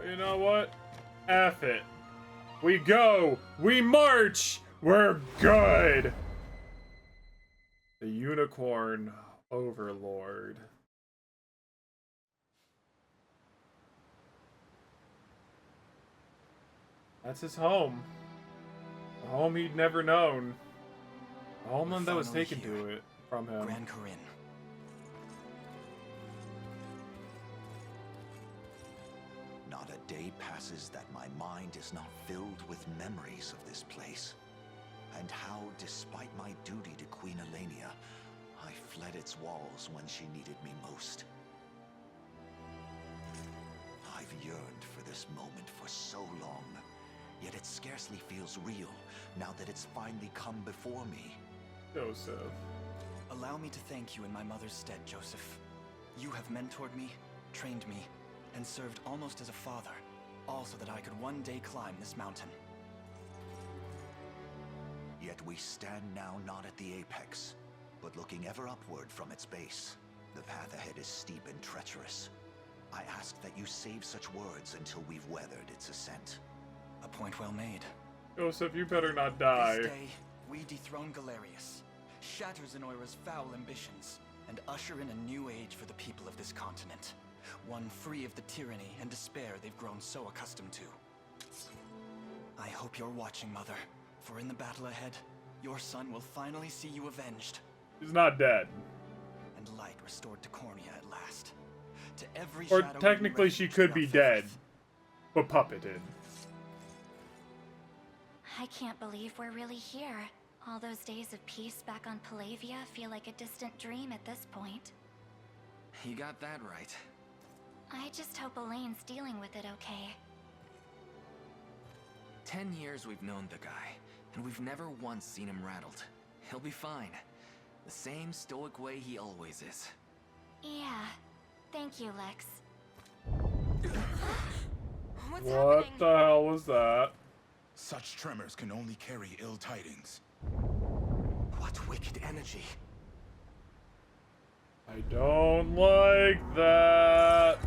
You know what? F it. We go! We march! We're good! The Unicorn Overlord. That's his home. A home he'd never known. A homeland that was taken to it from him. Grand Corinne. Not a day passes that my mind is not filled with memories of this place. And how, despite my duty to Queen Elenia, I fled its walls when she needed me most. I've yearned for this moment for so long, yet it scarcely feels real now that it's finally come before me. Joseph. Allow me to thank you in my mother's stead, Joseph. You have mentored me, trained me, and served almost as a father, all so that I could one day climb this mountain. Yet we stand now not at the apex, but looking ever upward from its base. The path ahead is steep and treacherous. I ask that you save such words until we've weathered its ascent. A point well made. Joseph, you better not die. This day, we dethrone Galerius, shatter Zenoira's foul ambitions, and usher in a new age for the people of this continent. One free of the tyranny and despair they've grown so accustomed to. I hope you're watching, Mother, for in the battle ahead, your son will finally see you avenged. He's not dead. And light restored to Cornia at last. To every Or shadow technically she could be dead, but puppeted. I can't believe we're really here. All those days of peace back on Palavia feel like a distant dream at this point. You got that right. I just hope Elaine's dealing with it okay. 10 years we've known the guy, and we've never once seen him rattled. He'll be fine. The same stoic way he always is. Yeah. Thank you, Lex. What the hell was that? Such tremors can only carry ill tidings. What wicked energy. I don't like that.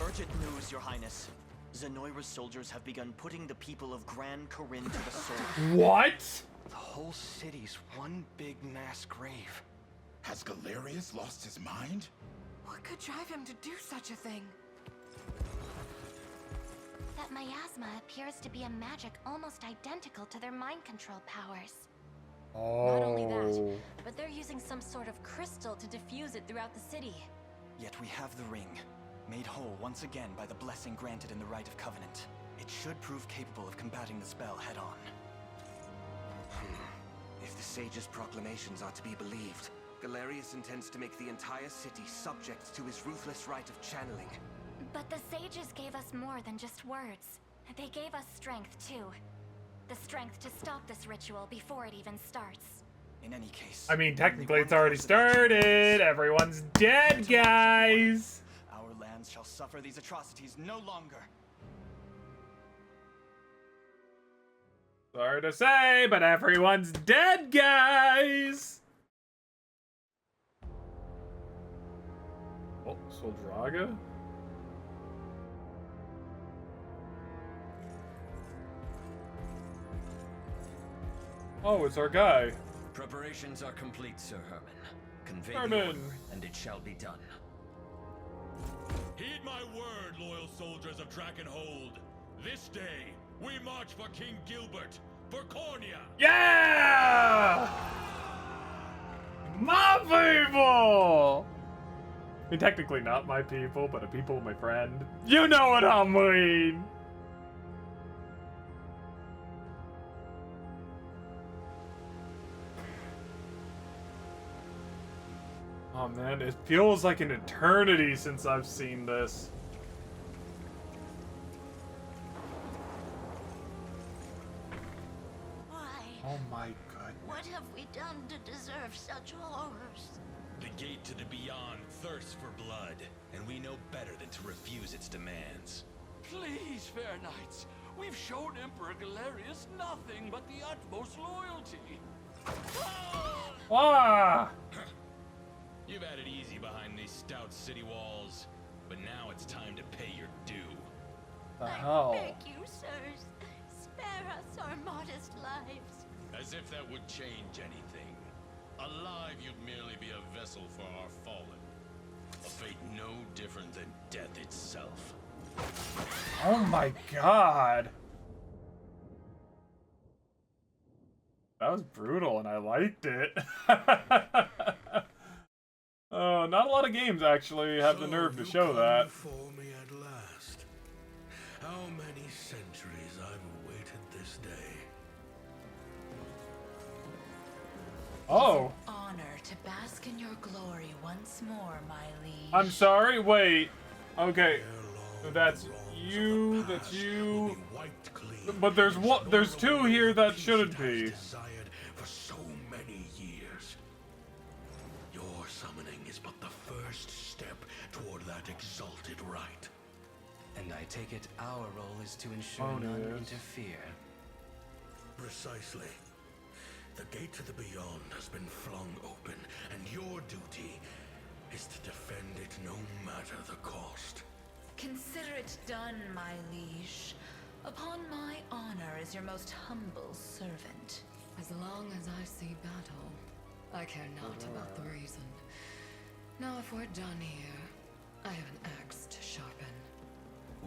Urgent news, Your Highness. Zenoira's soldiers have begun putting the people of Grand Corinne to the sword. What? The whole city's one big mass grave. Has Galerius lost his mind? What could drive him to do such a thing? That miasma appears to be a magic almost identical to their mind control powers. Oh. Not only that, but they're using some sort of crystal to diffuse it throughout the city. Yet we have the ring, made whole once again by the blessing granted in the Rite of Covenant. It should prove capable of combating the spell head-on. If the sage's proclamations are to be believed, Galerius intends to make the entire city subject to his ruthless rite of channeling. But the sages gave us more than just words. They gave us strength, too. The strength to stop this ritual before it even starts. In any case... I mean, technically it's already started. Everyone's dead, guys. Our lands shall suffer these atrocities no longer. Sorry to say, but everyone's dead, guys. Oh, Soldraga? Oh, it's our guy. Preparations are complete, Sir Herman. Convey the Herman. order, and it shall be done. Heed my word, loyal soldiers of Drakenhold. This day, we march for King Gilbert, for Cornia. Yeah! My people! I mean, technically not my people, but a people of my friend. You know what I mean! Oh man, it feels like an eternity since I've seen this. Why? Oh my goodness. What have we done to deserve such horrors? The gate to the beyond thirsts for blood, and we know better than to refuse its demands. Please, fair knights, we've shown Emperor Galerius nothing but the utmost loyalty. Ah! You've had it easy behind these stout city walls, but now it's time to pay your due. The I hell? beg you, sirs, spare us our modest lives. As if that would change anything. Alive, you'd merely be a vessel for our fallen. A fate no different than death itself. Oh my god. That was brutal and I liked it. Not a lot of games actually have the nerve to show that. For me at last. How many centuries I've awaited this day. Oh. Honor to bask in your glory once more, my liege. I'm sorry, wait. Okay. That's you, But there's two here that shouldn't be. Desired for so many years. Your summoning is but the first step toward that exalted right. And I take it our role is to ensure none interfere. Precisely. The gate to the beyond has been flung open, and your duty is to defend it no matter the cost. Consider it done, my liege. Upon my honor as your most humble servant. As long as I see battle, I care not about the reason. Now if we're done here, I have an axe to sharpen.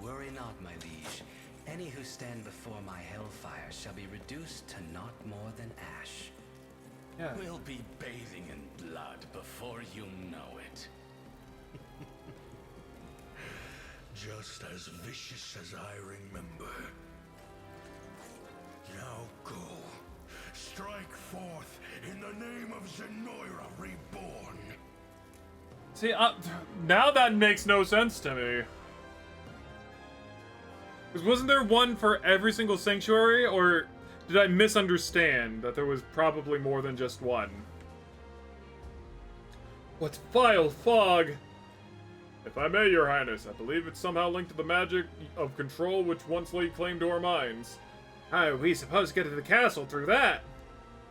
Worry not, my liege. Any who stand before my hellfire shall be reduced to not more than ash. Yeah. We'll be bathing in blood before you know it. Just as vicious as I remember. Now go. Strike forth in the name of Zenoira Reborn. See, now that makes no sense to me. Because wasn't there one for every single sanctuary, or did I misunderstand that there was probably more than just one? What vile fog! If I may, Your Highness, I believe it's somehow linked to the magic of control which once laid claim to our minds. How are we supposed to get to the castle through that?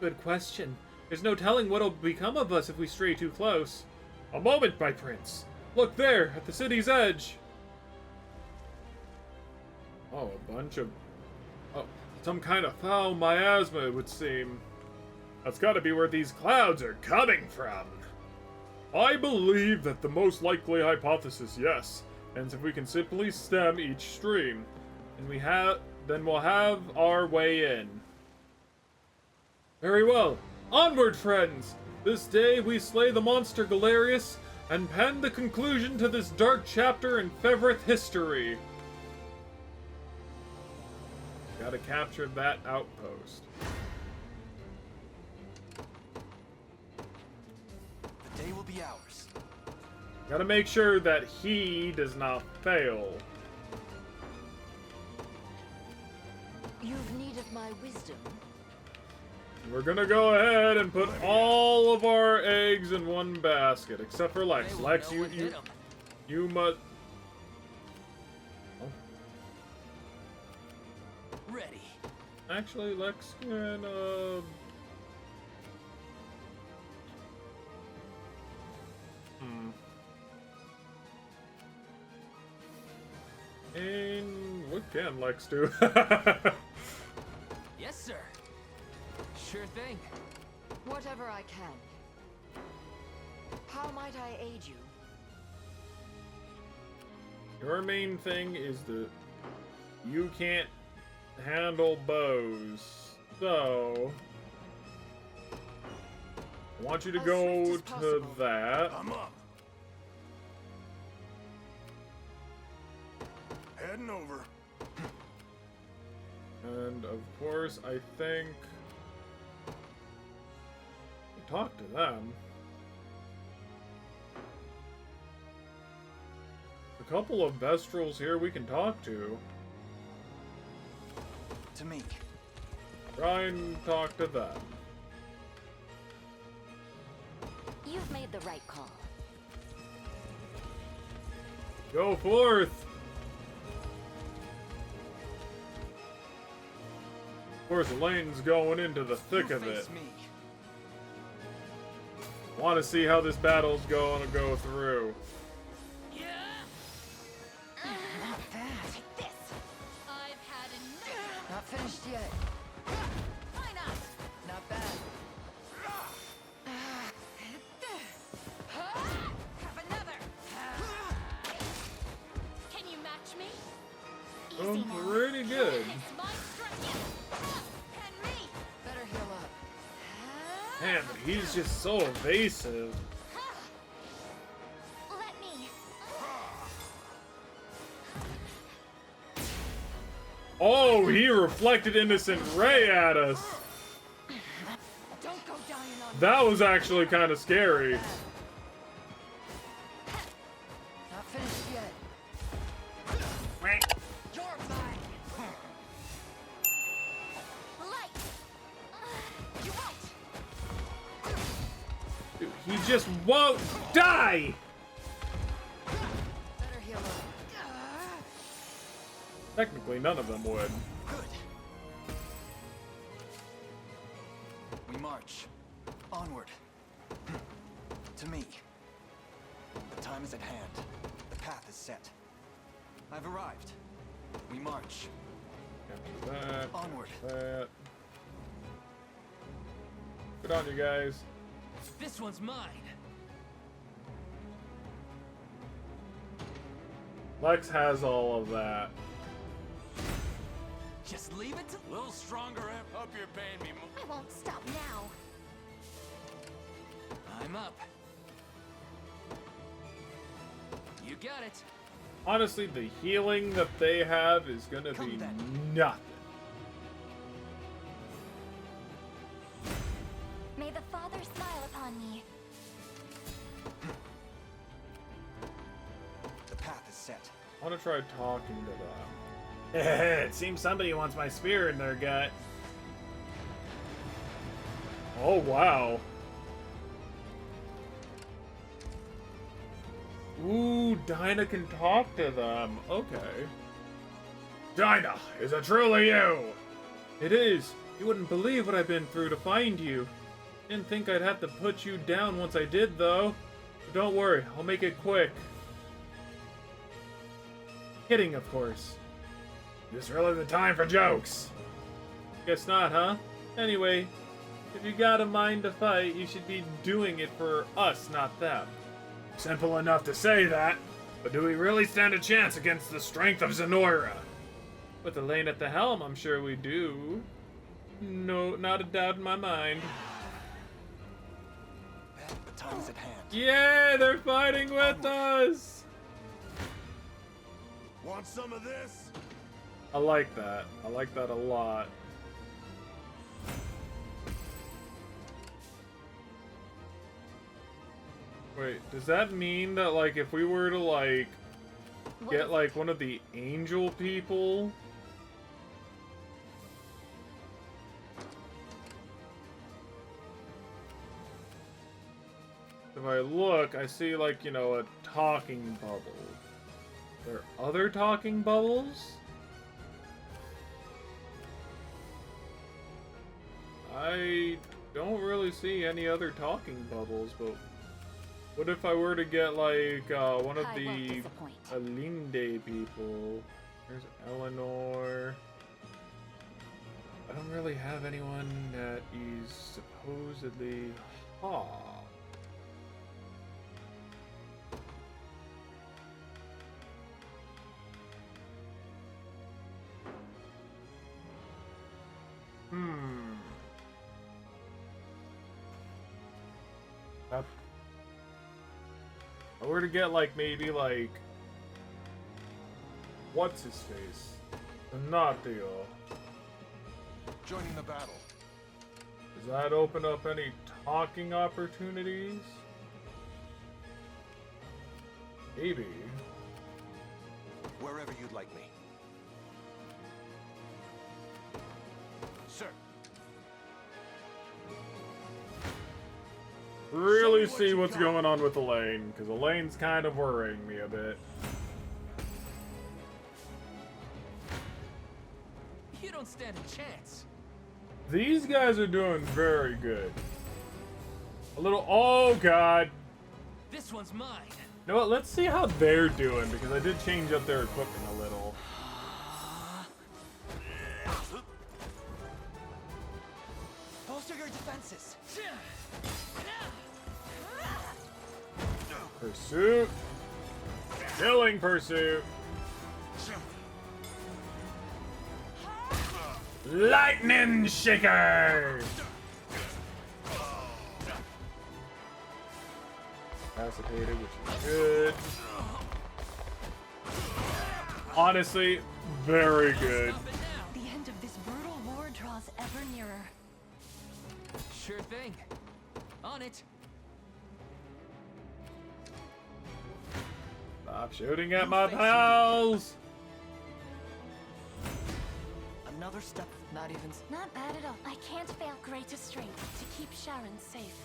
Good question. There's no telling what'll become of us if we stray too close. A moment, my prince. Look there, at the city's edge. Oh, a bunch of... Oh, some kind of foul miasma, it would seem. That's gotta be where these clouds are coming from. I believe that the most likely hypothesis, yes. And if we can simply stem each stream, and then we'll have our way in. Very well. Onward, friends! This day we slay the monster Galerius, and pen the conclusion to this dark chapter in Fevrith history. Gotta capture that outpost. The day will be ours. Gotta make sure that he does not fail. You've need of my wisdom. We're gonna go ahead and put all of our eggs in one basket, except for Lex. Lex, you must... Oh. Ready. Actually, Lex can, And what can Lex do? Yes, sir. Sure thing. Whatever I can. How might I aid you? Your main thing is that you can't handle bows. So I want you to go to that. I'm up. Heading over. And of course, I think talk to them. A couple of Vestrals here we can talk to. To me. Try and talk to them. You've made the right call. Go forth! Of course, Elaine's going into the thick of it. Want to see how this battle's going to go through. Not bad. Take this. yet. Why not? Not bad. Have another. Can you match me? Oh, pretty good. It's my strength. Henry. Better heal up. Man, but he's just so evasive. Let me. Oh, he reflected Innocent Ray at us. Don't go dying on That was actually kind of scary. Not finished yet. You're mine. Light. You won't. Dude, he just won't die. Better heal up. Technically, none of them would. Good. We march. Onward. To me. The time is at hand. The path is set. I've arrived. We march. After that, Onward. that. Good on you guys. This one's mine. Lex has all of that. Just leave it to... A little stronger, Em. Hope you're paying me more. I won't stop now. I'm up. You got it. Honestly, the healing that they have is gonna be nothing. May the Father smile upon me. The path is set. I want to try talking to them. It seems somebody wants my spear in their gut. Oh, wow. Ooh, Dinah can talk to them. Okay. Dinah, is it truly you? It is. You wouldn't believe what I've been through to find you. Didn't think I'd have to put you down once I did, though. But don't worry, I'll make it quick. Kidding, of course. Is this really the time for jokes? Guess not, huh? Anyway, if you got a mind to fight, you should be doing it for us, not them. Simple enough to say that, but do we really stand a chance against the strength of Zenoira? With Elaine at the helm, I'm sure we do. No, not a doubt in my mind. The time is at hand. Yay, they're fighting with us! Want some of this? I like that. I like that a lot. Wait, does that mean that, like, if we were to, like, get, like, one of the angel people? If I look, I see, like, you know, a talking bubble. Are there other talking bubbles? I don't really see any other talking bubbles, but what if I were to get, like, one of the Alinde people? There's Eleanor. I don't really have anyone that is supposedly... If I were to get, like, maybe, like... What's his face? Donatio. Joining the battle. Does that open up any talking opportunities? Maybe. Wherever you'd like me. Sir. Really see what's going on with Elaine, because Elaine's kind of worrying me a bit. You don't stand a chance. These guys are doing very good. A little... Oh, God. This one's mine. You know what? Let's see how they're doing, because I did change up their equipment a little. Pursuit. Killing pursuit. Lightning shaker. Incapacitated, which is good. Honestly, very good. The end of this brutal war draws ever nearer. Sure thing. On it. Stop shooting at my pals. Another step. Not even. Not bad at all. I can't fail greatest strength to keep Sharon safe.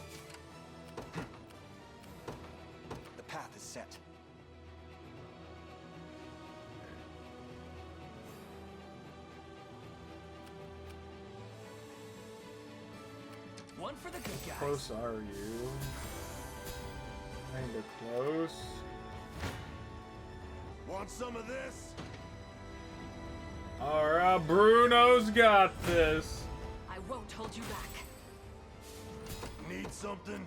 The path is set. One for the good guys. How close are you? Kinda close. Want some of this? Alright, Bruno's got this. I won't hold you back. Need something?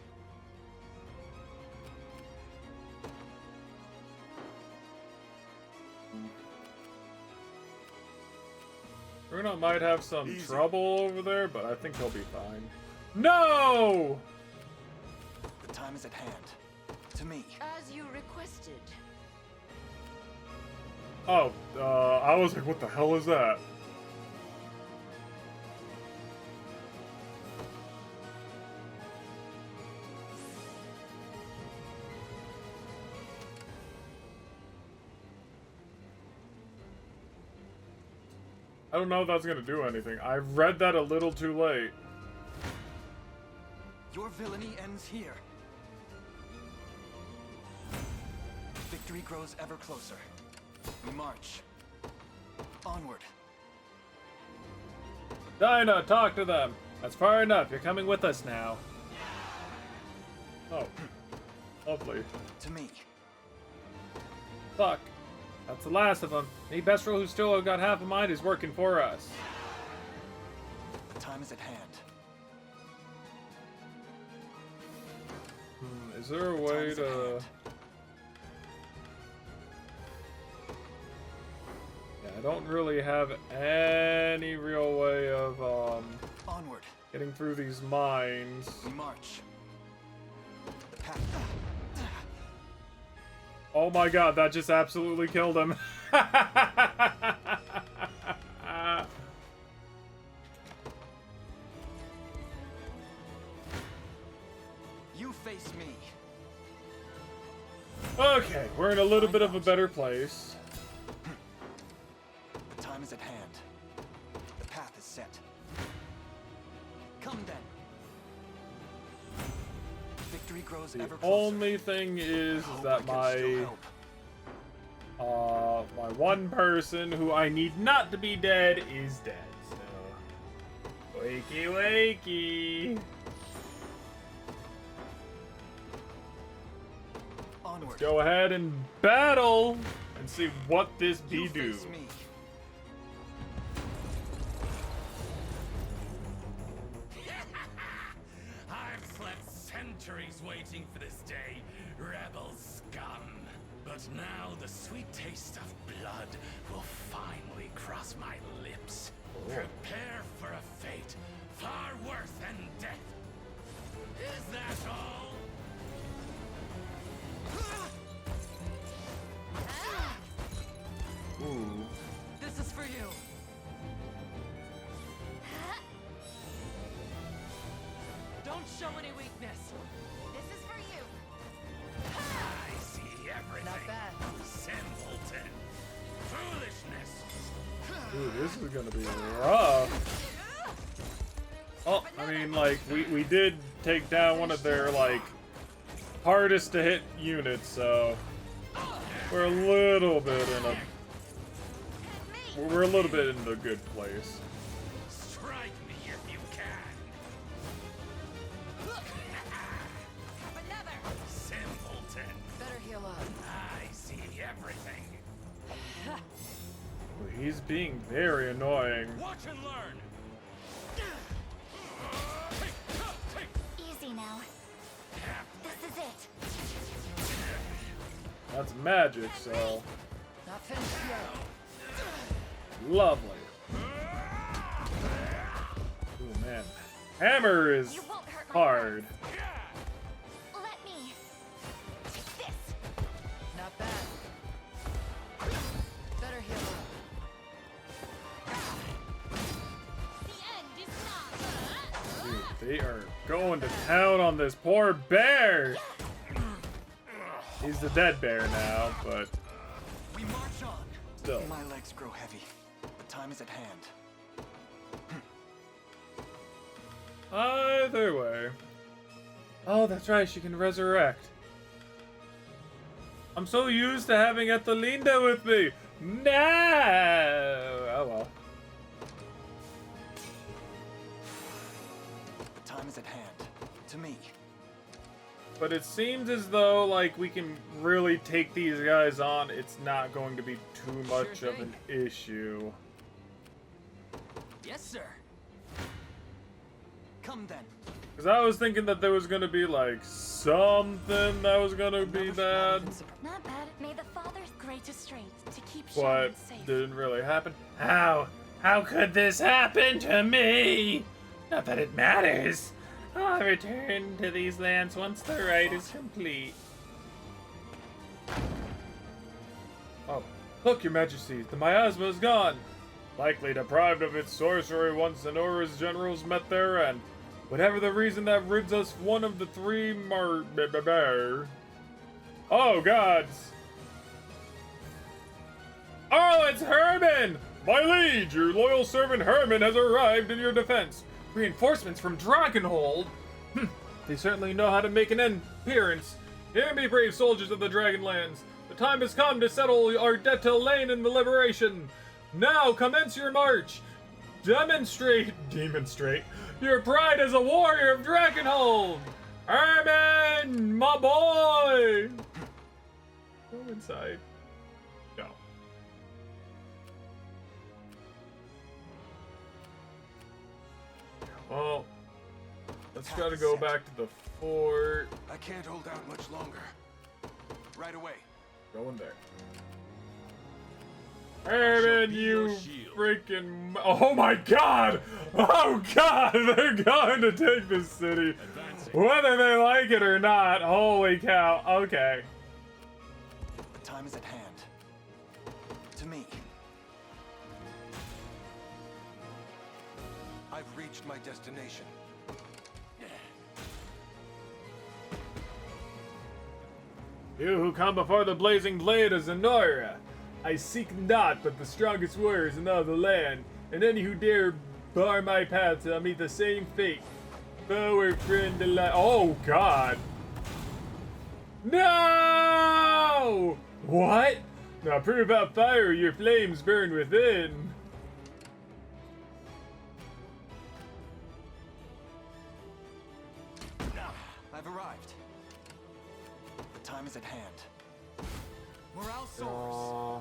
Bruno might have some trouble over there, but I think he'll be fine. No! The time is at hand. To me. As you requested. Oh, I was like, what the hell is that? I don't know if that's gonna do anything. I read that a little too late. Your villainy ends here. Victory grows ever closer. We march. Onward. Dinah, talk to them. That's far enough. You're coming with us now. Oh. Lovely. To me. Fuck. That's the last of them. The Bestial who still got half a mind is working for us. The time is at hand. Is there a way to... Yeah, I don't really have any real way of, Onward. getting through these mines. We march. The path. Oh my god, that just absolutely killed him. You face me. Okay, we're in a little bit of a better place. The time is at hand. The path is set. Come then. Victory grows ever closer. Only thing is that my my one person who I need not to be dead is dead. So wakey wakey. Onward. Go ahead and battle and see what this be do. I've slept centuries waiting for this day, rebel scum. But now the sweet taste of blood will finally cross my lips. Prepare for a fate far worse than death. Is that all? Ooh. This is for you. Don't show any weakness. This is for you. I see everything. Not bad. Simpleton. Foolishness. Ooh, this is gonna be rough. Oh, I mean, like, we did take down one of their, like, hardest to hit units, so we're a little bit in a... We're a little bit in a good place. Strike me if you can. Simpleton. Better heal up. I see everything. He's being very annoying. Watch and learn. now. This is it. That's magic, so Not finished yet. lovely. Oh man, hammer is hard. Let me. This. Not bad. Better heal up. Dude, they are going to town on this poor bear. He's the dead bear now, but We march on. still. My legs grow heavy. The time is at hand. Either way. Oh, that's right, she can resurrect. I'm so used to having Ethelinda with me. No! Oh well. The time is at hand. To me. But it seems as though, like, we can really take these guys on. It's not going to be too much of an issue. Yes, sir. Come then. Because I was thinking that there was going to be, like, something that was going to be bad. Not bad. May the Father's greatest strength to keep But Shaman safe. didn't really happen. How? How could this happen to me? Not that it matters. I'll return to these lands once the rite is complete. Oh, look, Your Majesty, the miasma is gone. Likely deprived of its sorcery once Zenora's generals met their end. Whatever the reason that rids us one of the three Oh, gods! Oh, it's Herman! My liege, your loyal servant Herman has arrived in your defense. Reinforcements from Dragonhold? They certainly know how to make an appearance. Hear me, brave soldiers of the Dragonlands. The time has come to settle our debt to Elaine and the liberation. Now commence your march. Demonstrate your pride as a warrior of Dragonhold. Herman, my boy. Go inside. No. Well, let's try to go back to the fort. I can't hold out much longer. Right away. Go in there. Herman, you freaking... Oh my god! Oh god! They're going to take this city. Whether they like it or not. Holy cow. Okay. The time is at hand. To me. I've reached my destination. You who come before the blazing blade of Zenora, I seek not but the strongest warriors in all the land, and any who dare bar my path shall meet the same fate. Foe or friend alike. Oh god! No! What? Now prove out fire, your flames burn within. I've arrived. The time is at hand. Morale soars. Aw.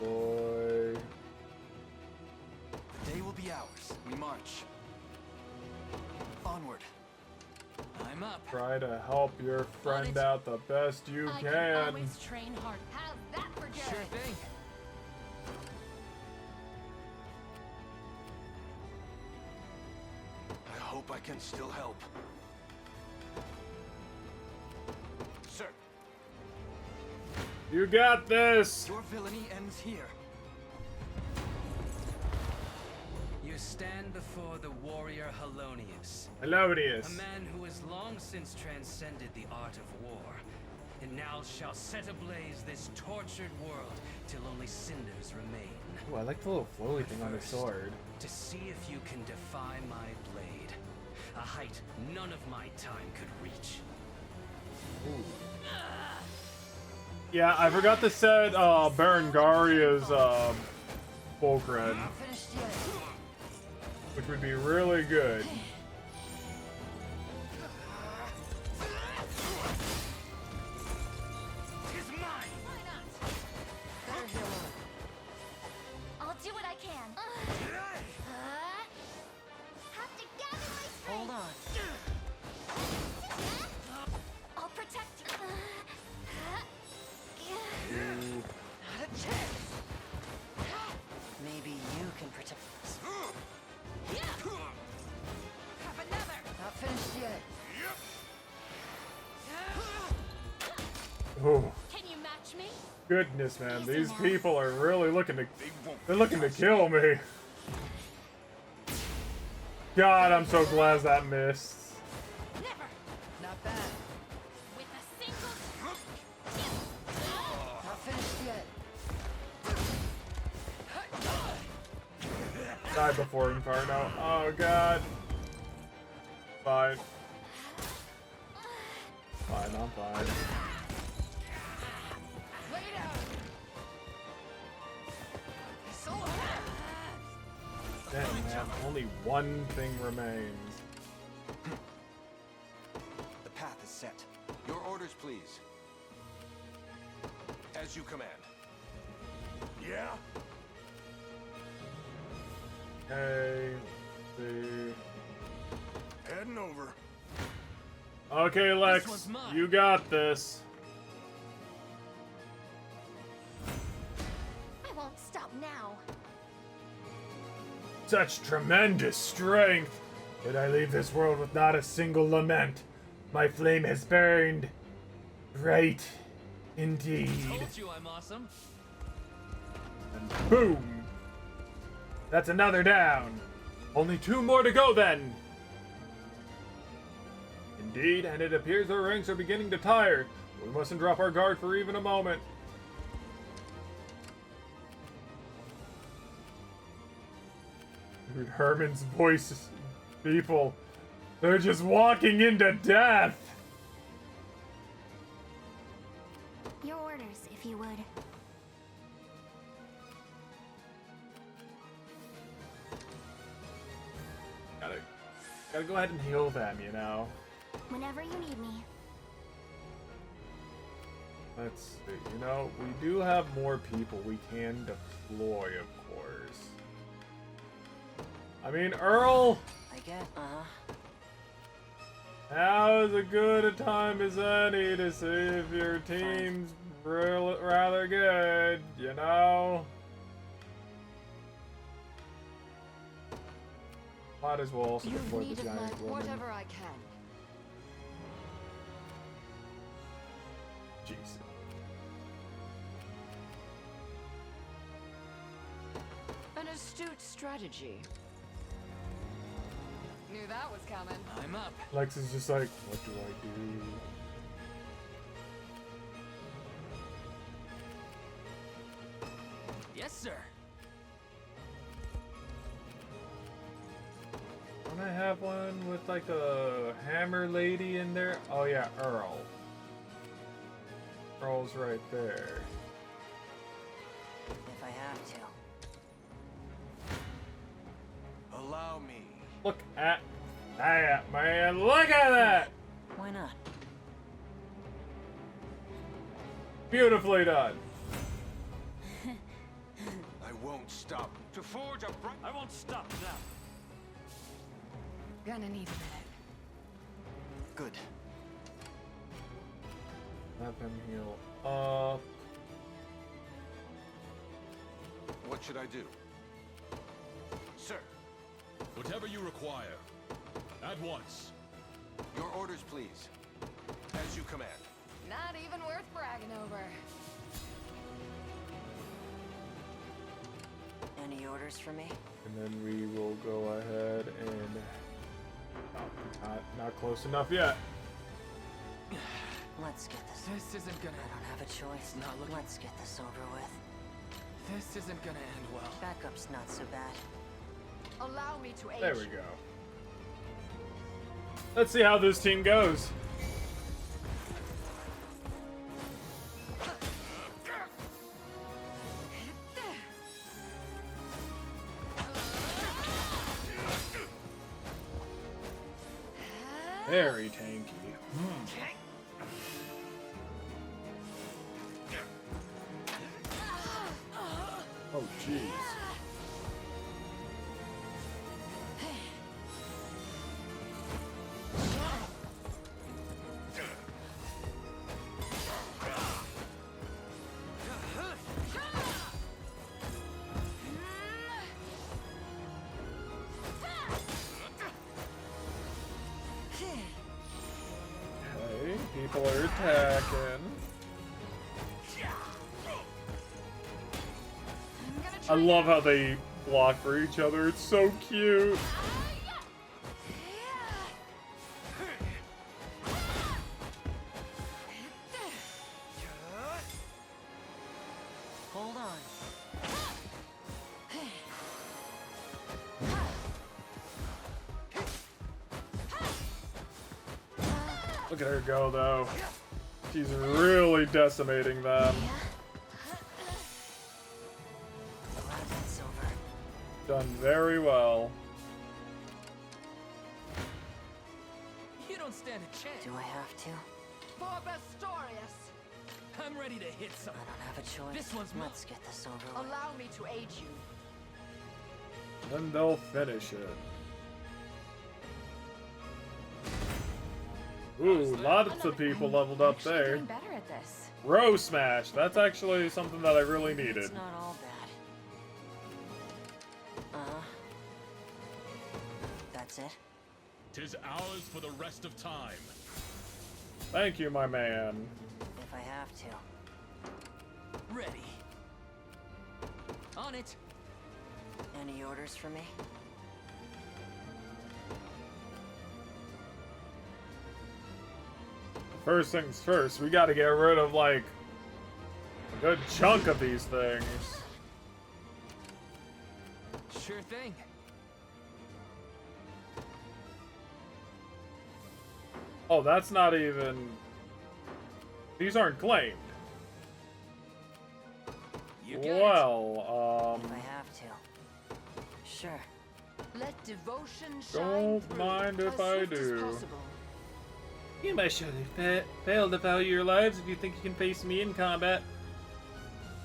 Boy. The day will be ours. We march. Onward. I'm up. Try to help your friend out the best you I can. always train hard. How's that for good? Sure thing. I hope I can still help. Sir. You got this! Your villainy ends here. You stand before the warrior Halonius. Halonius. A man who has long since transcended the art of war, and now shall set ablaze this tortured world till only cinders remain. Ooh, I like the little flowy thing on his First, sword. to see if you can defy my blade, a height none of my time could reach. Ooh. Yeah, I forgot to set Berengaria's Fulcred, which would be really good. I'll do what I can. Have to gather my Goodness, man, these people are really looking to kill me. God, I'm so glad that missed. Not bad. With a single Not finished yet. Die before Inferno. Oh god. Fine. Fine, I'm fine. Lay down. Damn, man, only one thing remains. The path is set. Your orders, please. As you command. Yeah? Okay, let's see. Heading over. Okay, Lex, you got this. I won't stop now. Such tremendous strength! Did I leave this world with not a single lament? My flame has burned. Right, indeed. Told you I'm awesome. And boom! That's another down. Only 2 more to go then. Indeed, and it appears our ranks are beginning to tire. We mustn't drop our guard for even a moment. Dude, Herman's voice, people, they're just walking into death. Your orders, if you would. Gotta go ahead and heal them, you know. Whenever you need me. Let's see, you know, we do have more people we can deploy, of course. I mean, Earl! I guess, Now is as good a time as any to see if your team's rather good, you know? Might as well also deploy the giant woman. Whatever I can. Jeez. An astute strategy. Knew that was coming. I'm up. Lex is just like, what do I do? Yes, sir. Don't I have one with like a hammer lady in there? Oh yeah, Earl. Earl's right there. if I have to. Allow me. Look at that, man. Look at that! Why not? Beautifully done. I won't stop. To forge a bright... I won't stop now. Gonna need a minute. Good. Have him heal up. What should I do? Sir. Whatever you require. At once. Your orders, please. As you command. Not even worth bragging over. Any orders for me? And then we will go ahead and... Oh, not close enough yet. Let's get this. This isn't gonna... I don't have a choice. Not looking... Let's get this over with. This isn't gonna end well. Backup's not so bad. Allow me to aid. There we go. Let's see how this team goes. Very tanky. Oh, jeez. Okay, people are attacking. I love how they block for each other. It's so cute. Hold on. Look at her go, though. She's really decimating them. Done very well. You don't stand a chance. Do I have to? For Bastorius! I'm ready to hit some. I don't have a choice. This one's mine. Let's get this over with. Allow me to aid you. Then they'll finish it. Ooh, lots of people leveled up there. Getting better at this. Row smash. That's actually something that I really needed. It's not all bad. That's it? 'Tis ours for the rest of time. Thank you, my man. If I have to. Ready. On it. Any orders for me? First things first, we gotta get rid of, like, a good chunk of these things. Sure thing. Oh, that's not even... These aren't claimed. Well, If I have to. Sure. Let devotion shine don't through mind if as I swift as do. possible. You may surely fail to value your lives if you think you can face me in combat.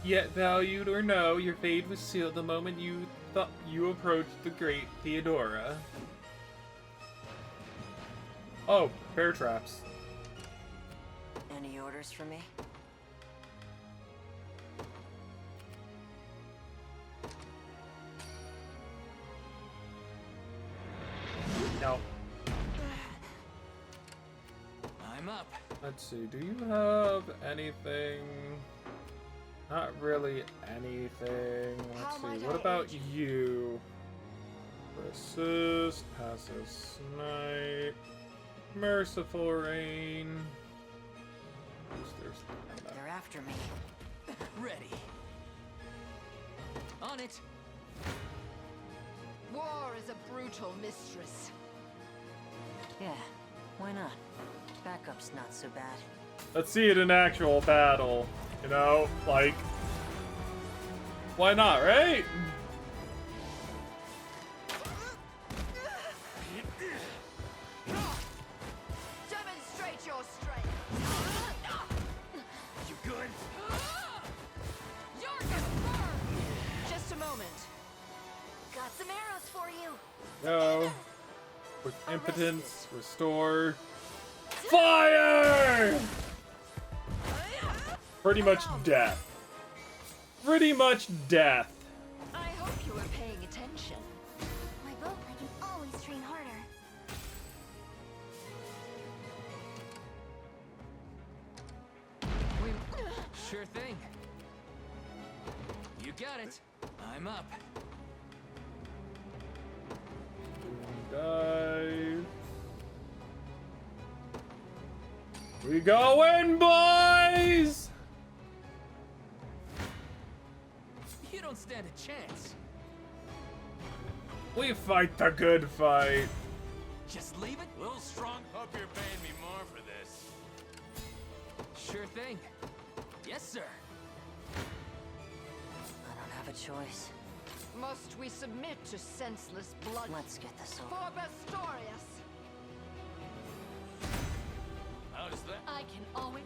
Yet, valued or no, your fate was sealed the moment you thought you approached the great Theodora. Oh, bear traps. Any orders for me? No. I'm up. Let's see, do you have anything? Not really anything. Let's see, what about you? Resist, passive snipe, merciful rain. They're after me. Ready. On it. War is a brutal mistress. Yeah, why not? Backup's not so bad. Let's see it in actual battle. You know, like, why not, right? Demonstrate your strength. You good? You're gonna burn. Just a moment. Got some arrows for you. Go. With impotence, restore. Fire! Pretty much death. Pretty much death. I hope you were paying attention. My boat, I can always train harder. Sure thing. You got it. I'm up. Dive. We going, boys! You don't stand a chance. We fight the good fight. Just leave it. Little strong. Hope you're paying me more for this. Sure thing. Yes, sir. I don't have a choice. Must we submit to senseless blood? Let's get this over. For Bastorius. How's that? I can always.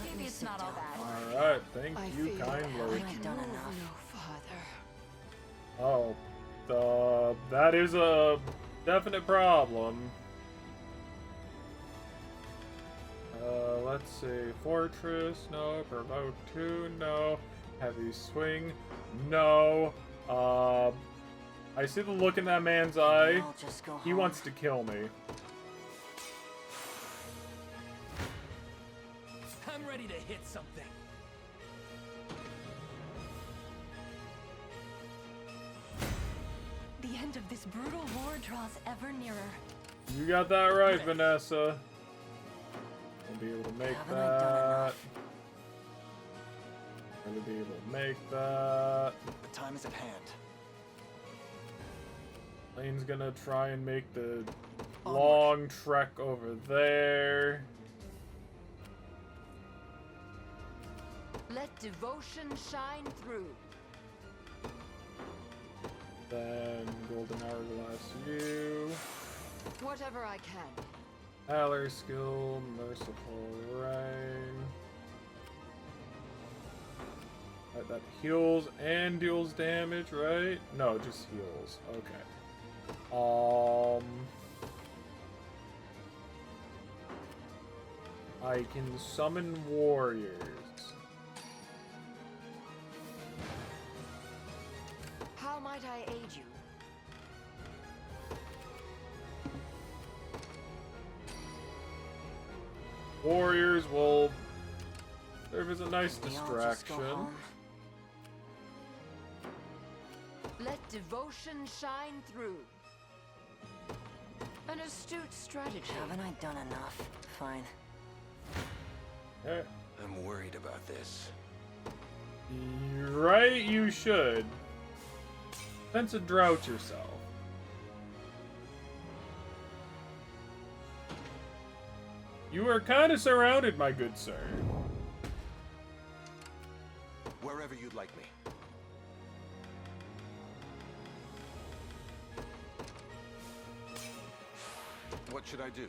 Maybe it's not all bad. Alright, thank you feel kindly. I can done move enough. no farther. Oh, that is a definite problem. Let's see. Fortress, no. Provoke 2, no. Heavy swing, no. I see the look in that man's eye. I'll just go He home. wants to kill me. I'm ready to hit something. end of this brutal war draws ever nearer. You got that right, Vanessa. I'll be able to make that. Gonna be able to make that. The time is at hand. Lane's gonna try and make the long trek over there. Let devotion shine through. Then Golden Hourglass you. Whatever I can. Valor skill, Merciful Rain. That heals and deals damage, right? No, just heals. Okay. I can summon warriors. How might I aid you? Warriors will serve as a nice distraction. Let devotion shine through. An astute strategy. Haven't I done enough? Fine. Okay. I'm worried about this. Right, you should. Sense a drought yourself. You are kind of surrounded, my good sir. Wherever you'd like me. What should I do?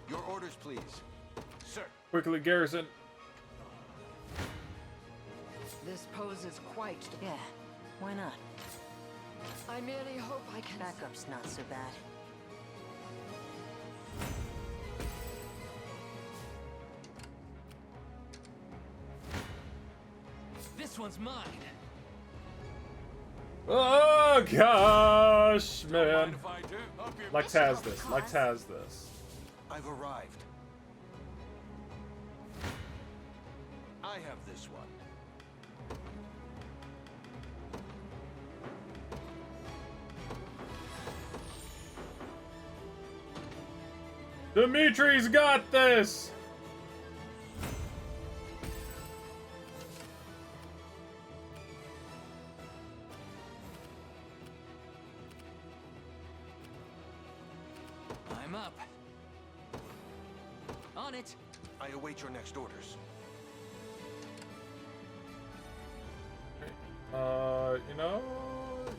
Your orders, please. Sir. Quickly, garrison. This poses quite... Yeah, why not? I merely hope I can... Backup's not so bad. This one's mine. Oh gosh, man. Lex has this. Lex has this. I've arrived. I have this one. Dimitri's got this. I'm up. On it. I await your next orders. You know...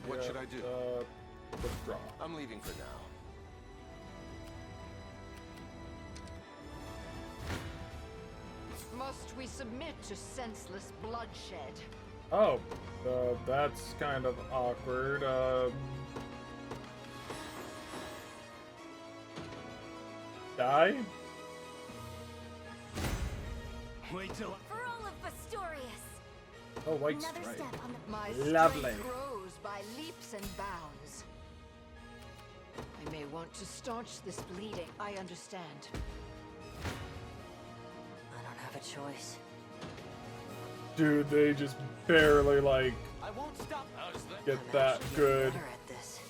What should I do? Withdraw. I'm leaving for now. Must we submit to senseless bloodshed? Oh, that's kind of awkward. Die? Wait till... For all of Bastorius! Oh, white Another stripe. step on the... My Lovely. strength grows by leaps and bounds. I may want to staunch this bleeding. I understand. I don't have a choice. Dude, they just barely, like, I won't stop. get that good. Better at this.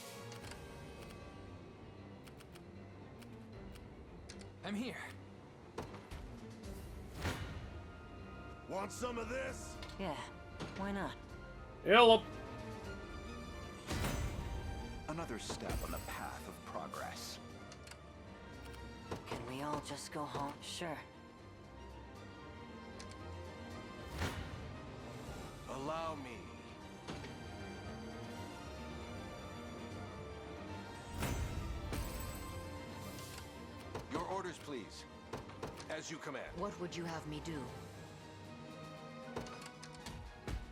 I'm here. Want some of this? Yeah, why not? Yellow. Another step on the path of progress. Can we all just go home? Sure. Allow me. Your orders, please. As you command. What would you have me do?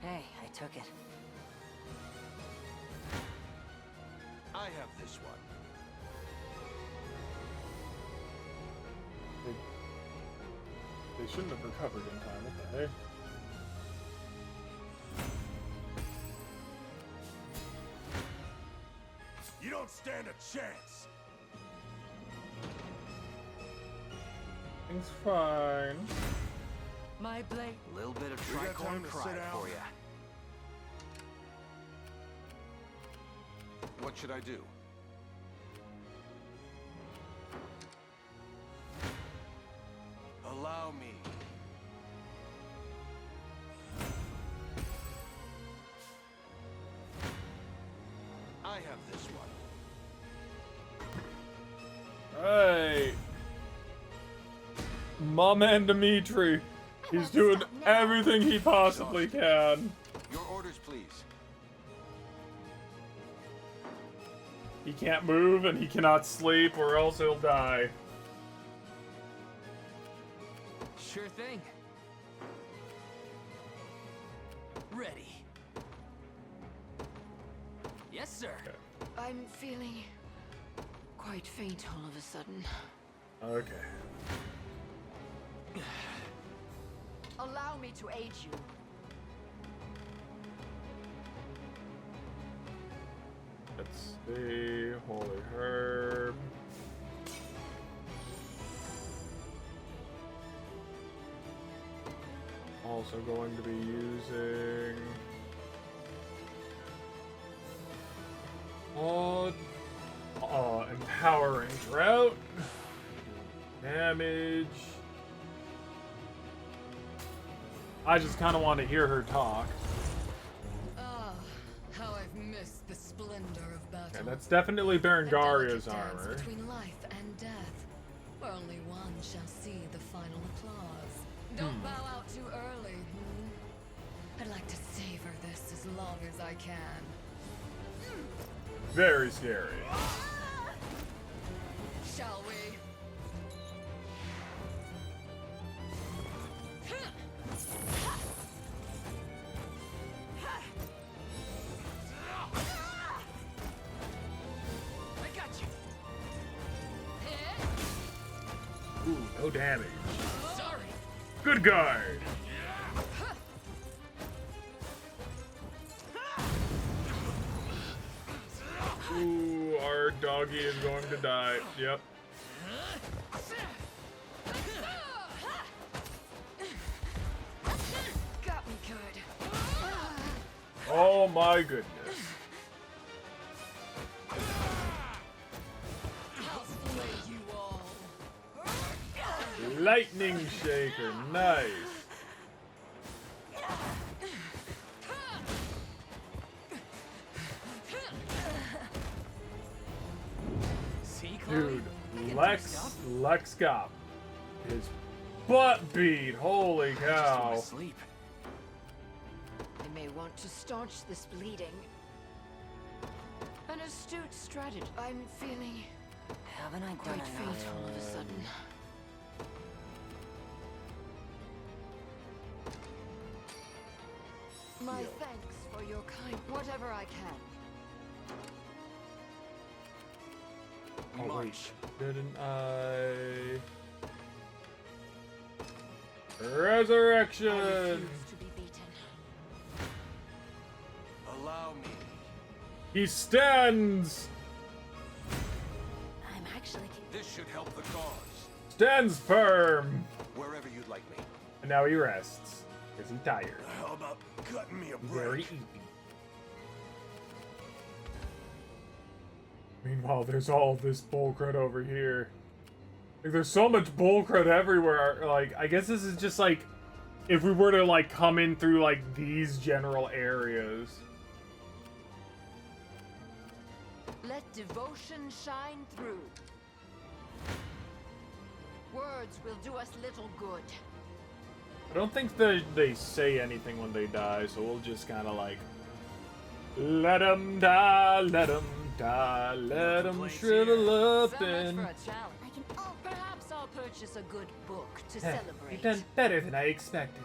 Hey, I took it. I have this one. They shouldn't have recovered in time, what the heck? You don't stand a chance. Things fine. My blade. A little bit of We got time tricorn to pride sit down. for you. What should I do? Allow me. I have this one. Hey! My man Dimitri. He's doing everything he possibly can. Your orders, please. He can't move and he cannot sleep or else he'll die. Sure thing. Ready. Yes, sir. I'm feeling quite faint all of a sudden. Okay. Allow me to aid you. Let's see. Holy herb. Also going to be using empowering drought. Damage. I just kind of want to hear her talk. Ah, how I've missed the splendor of battle. And that's definitely Berengaria's armor. Between life and death, where only one shall see the final applause. Don't bow out too early. I'd like to savor this as long as I can. Very scary. Shall we? I got you. Ooh, no damage. Sorry. Good guard. Ooh, our doggy is going to die. Yep. Got me good. Oh my goodness. I'll slay you all. Lightning shaker, nice. Dude, Lex got his butt beat. Holy cow. I may want to staunch this bleeding. An astute strategy. I'm feeling Haven't I quite faint all of a sudden. My thanks for your kind. Whatever I can. Oh wait, didn't I? Resurrection! To be beaten. Allow me. He stands! I'm actually... This should help the cause. Stands firm! Wherever you'd like me. And now he rests. Because he's tired. How about cutting me a break? Very easy. Meanwhile, there's all this bullcrud over here. Like, there's so much bullcrud everywhere. Like, I guess this is just like, if we were to like come in through like these general areas. Let devotion shine through. Words will do us little good. I don't think they say anything when they die, so we'll just kind of like, let them die, let them die, let them shrivel up So much and... for a challenge. Perhaps I'll purchase a good book to celebrate. You've done better than I expected.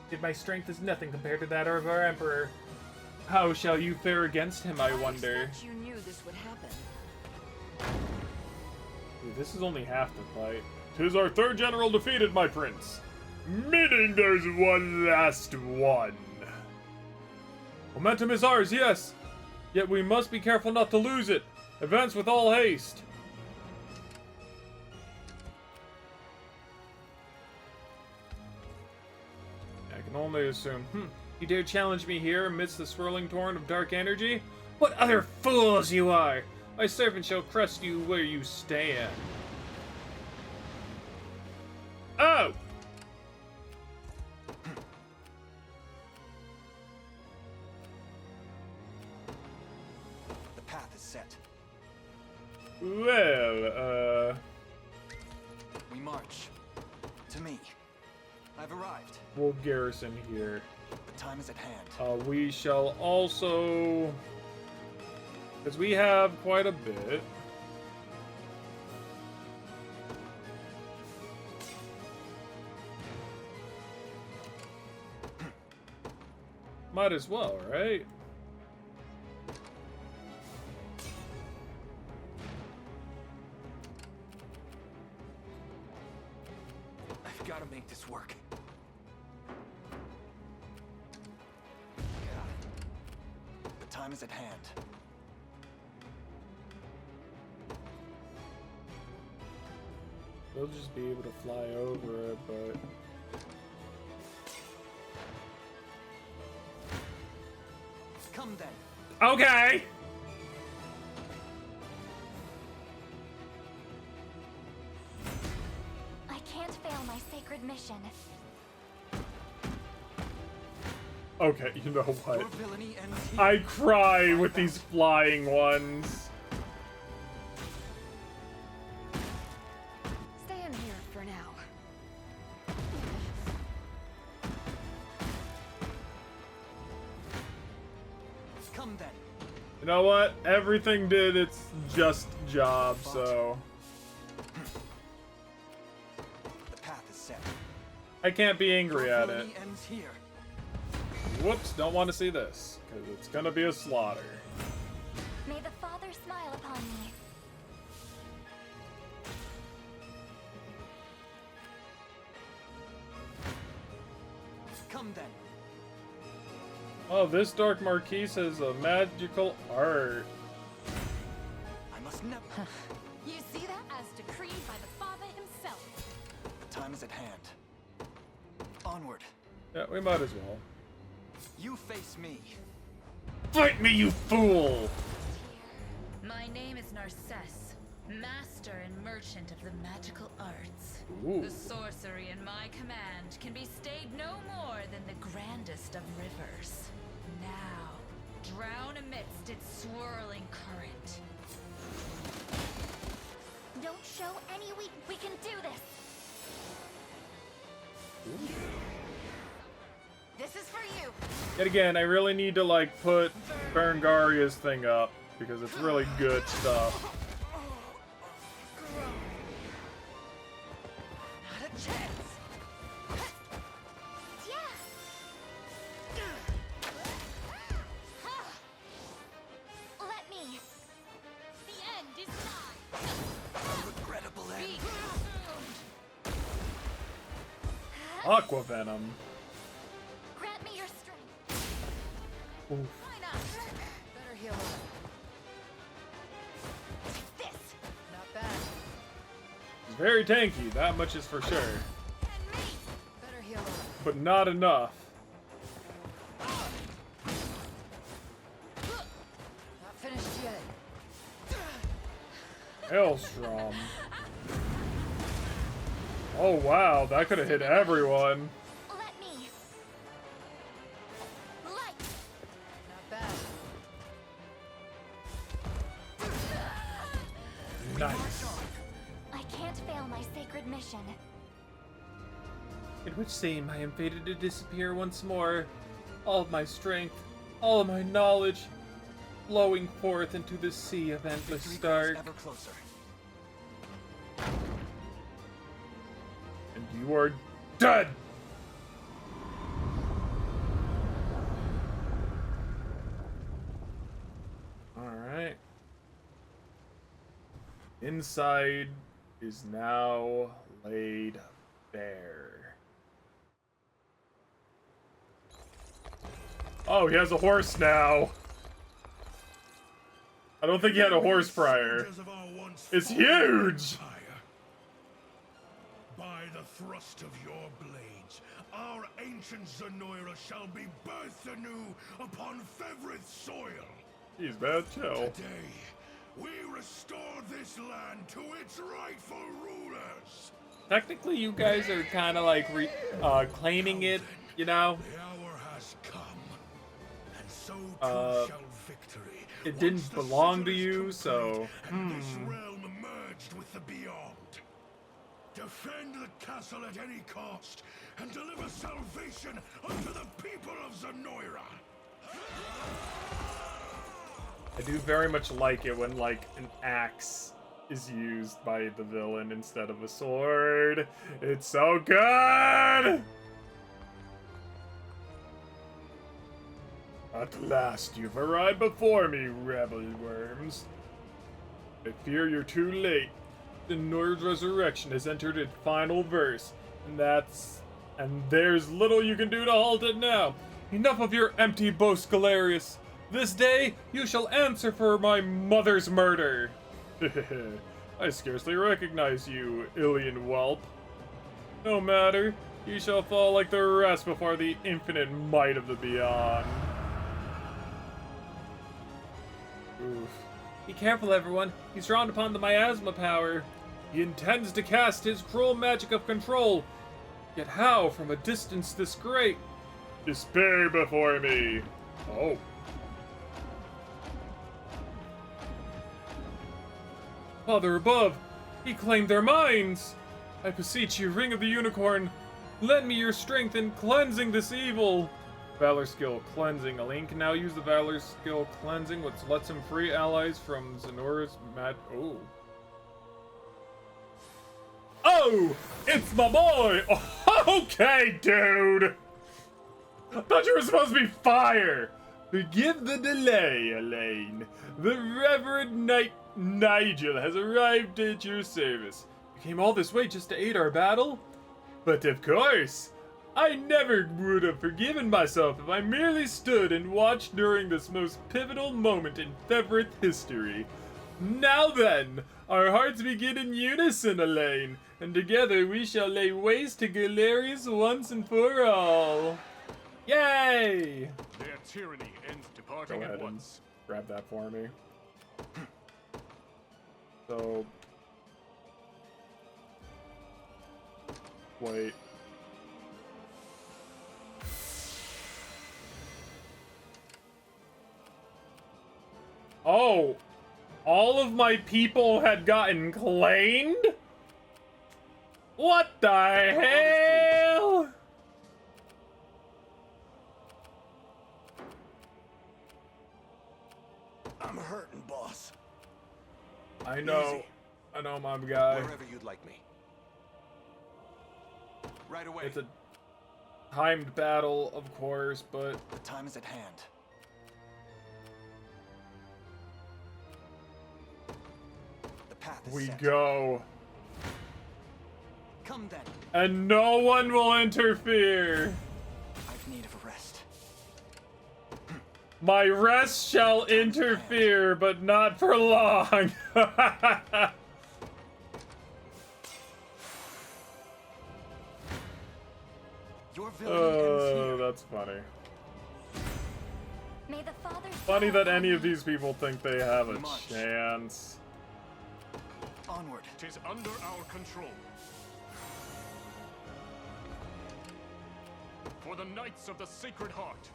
Yet my strength is nothing compared to that of our Emperor. How shall you fare against him, I wonder? expect you knew this would happen. Dude, this is only half the fight. 'Tis our third general defeated, my prince. Meaning there's one last one. Momentum is ours, yes. Yet we must be careful not to lose it. Advance with all haste. I can only assume. You dare challenge me here amidst the swirling torrent of dark energy? What other fools you are! My servant shall crush you where you stand. Oh! The path is set. Well, We march. To me. I've arrived. we'll garrison here. The time is at hand. We shall also... because we have quite a bit. Might as well, right? I've got to make this work. The time is at hand. They'll just be able to fly over it, but... Come then. okay! I can't fail my sacred mission. Okay, you know what? Your villainy ends here. I cry with these flying ones. Stay in here for now. Come then. You know what? Everything did its just job, so... The path is set. I can't be angry Your at it. villainy ends here. Whoops, don't want to see this, because it's gonna be a slaughter. May the Father smile upon me. Come then. Oh, this Dark Marquise has a magical art. I must never. You see that? As decreed by the Father himself. The time is at hand. Onward. Yeah, we might as well. You face me. Fight me, you fool! My name is Narcisse, master and merchant of the magical arts. Ooh. The sorcery in my command can be stayed no more than the grandest of rivers. Now, drown amidst its swirling current. Don't show any weak. We can do this. This is for you. Yet again, I really need to, like, put Berengaria's thing up, because it's really good stuff. Not a chance. Let me. The end is nigh. A regrettable end. Aqua Venom. Grant me your strength. Oof. Why not? Better heal up. This. Not bad. It's very tanky, that much is for sure. Better heal up. But not enough. Not finished yet. Hailstrom. Oh wow, that could have hit everyone. Let me. Light. Not bad. Nice. I can't fail my sacred mission. It would seem I am fated to disappear once more. All of my strength, all of my knowledge, flowing forth into the sea of endless Victory dark. grows ever closer. And you are dead! Alright. Inside is now laid bare. Oh, he has a horse now. I don't think he had a horse prior. It's huge! By the thrust of your blades, our ancient Zenoira shall be birthed anew upon Fevrith's soil. He's bad chill. Today, we restore this land to its rightful rulers. Technically, you guys are kind of like claiming it, you know? The hour has come, and so too shall victory. It didn't belong to you, so... And this realm merged with the beyond. Defend the castle at any cost, and deliver salvation unto the people of Zenoira. I do very much like it when, like, an axe is used by the villain instead of a sword. It's so good! At last you've arrived before me, rebel worms. I fear you're too late. The Nord's resurrection has entered its final verse, and there's little you can do to halt it now. Enough of your empty boast, Galerius. This day you shall answer for my mother's murder. I scarcely recognize you, Ilian whelp. No matter, you shall fall like the rest before the infinite might of the beyond. Oof. Be careful, everyone. He's drawn upon the miasma power. He intends to cast his cruel magic of control. Yet how, from a distance this great? Despair before me. Oh. Father above, he claimed their minds. I beseech you, Ring of the Unicorn, lend me your strength in cleansing this evil. Valor skill cleansing. Elaine can now use the Valor skill cleansing, which lets him free allies from Zenoira's Oh. Oh! It's my boy! Oh, okay, dude! I thought you were supposed to be fire! Forgive the delay, Elaine. The Reverend Knight Nigel has arrived at your service. You came all this way just to aid our battle? But of course! I never would have forgiven myself if I merely stood and watched during this most pivotal moment in Fevrith history. Now then, our hearts begin in unison, Elaine, and together we shall lay waste to Galerius once and for all. Yay! Their tyranny ends departing Go ahead at once. And grab that for me. So... Wait. Oh! All of my people had gotten claimed? What the hell? I'm hurting, boss. I know. Easy. I know, my guy. Wherever you'd like me. Right away. It's a timed battle, of course, but... The time is at hand. The path is We set. go. Come then. And no one will interfere. I've need of a rest. My rest shall interfere, but not for long. Your Oh, that's funny. May the Father Funny that any of these people think they have a chance. Onward. 'Tis under our control. For the Knights of the Sacred Heart.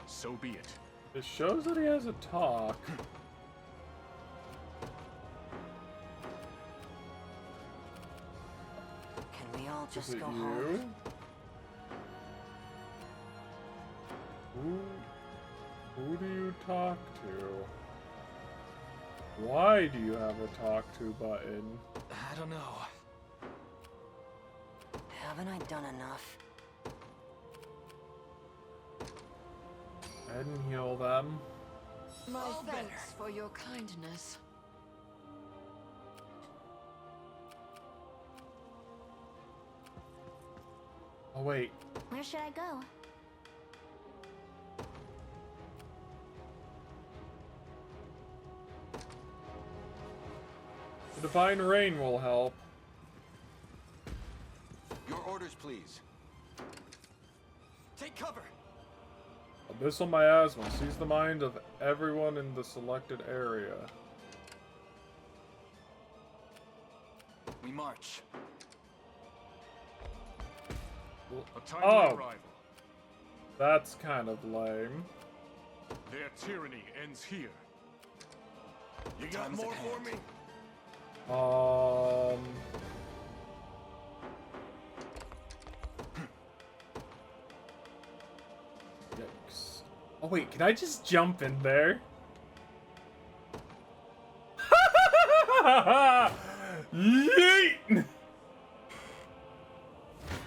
So be it. It shows that he has a talk. Can we all just Is it go you? home? Who do you talk to? Why do you have a talk to button? I don't know. Haven't I done enough? And heal them. My thanks for your kindness. Oh wait. Where should I go? The Divine Rain will help. Your orders, please. Take cover. Abyssal miasma. Seize the mind of everyone in the selected area. We march. A timely arrival. That's kind of lame. Their tyranny ends here. You got more for me? Yikes. Oh wait, can I just jump in there? Yeet!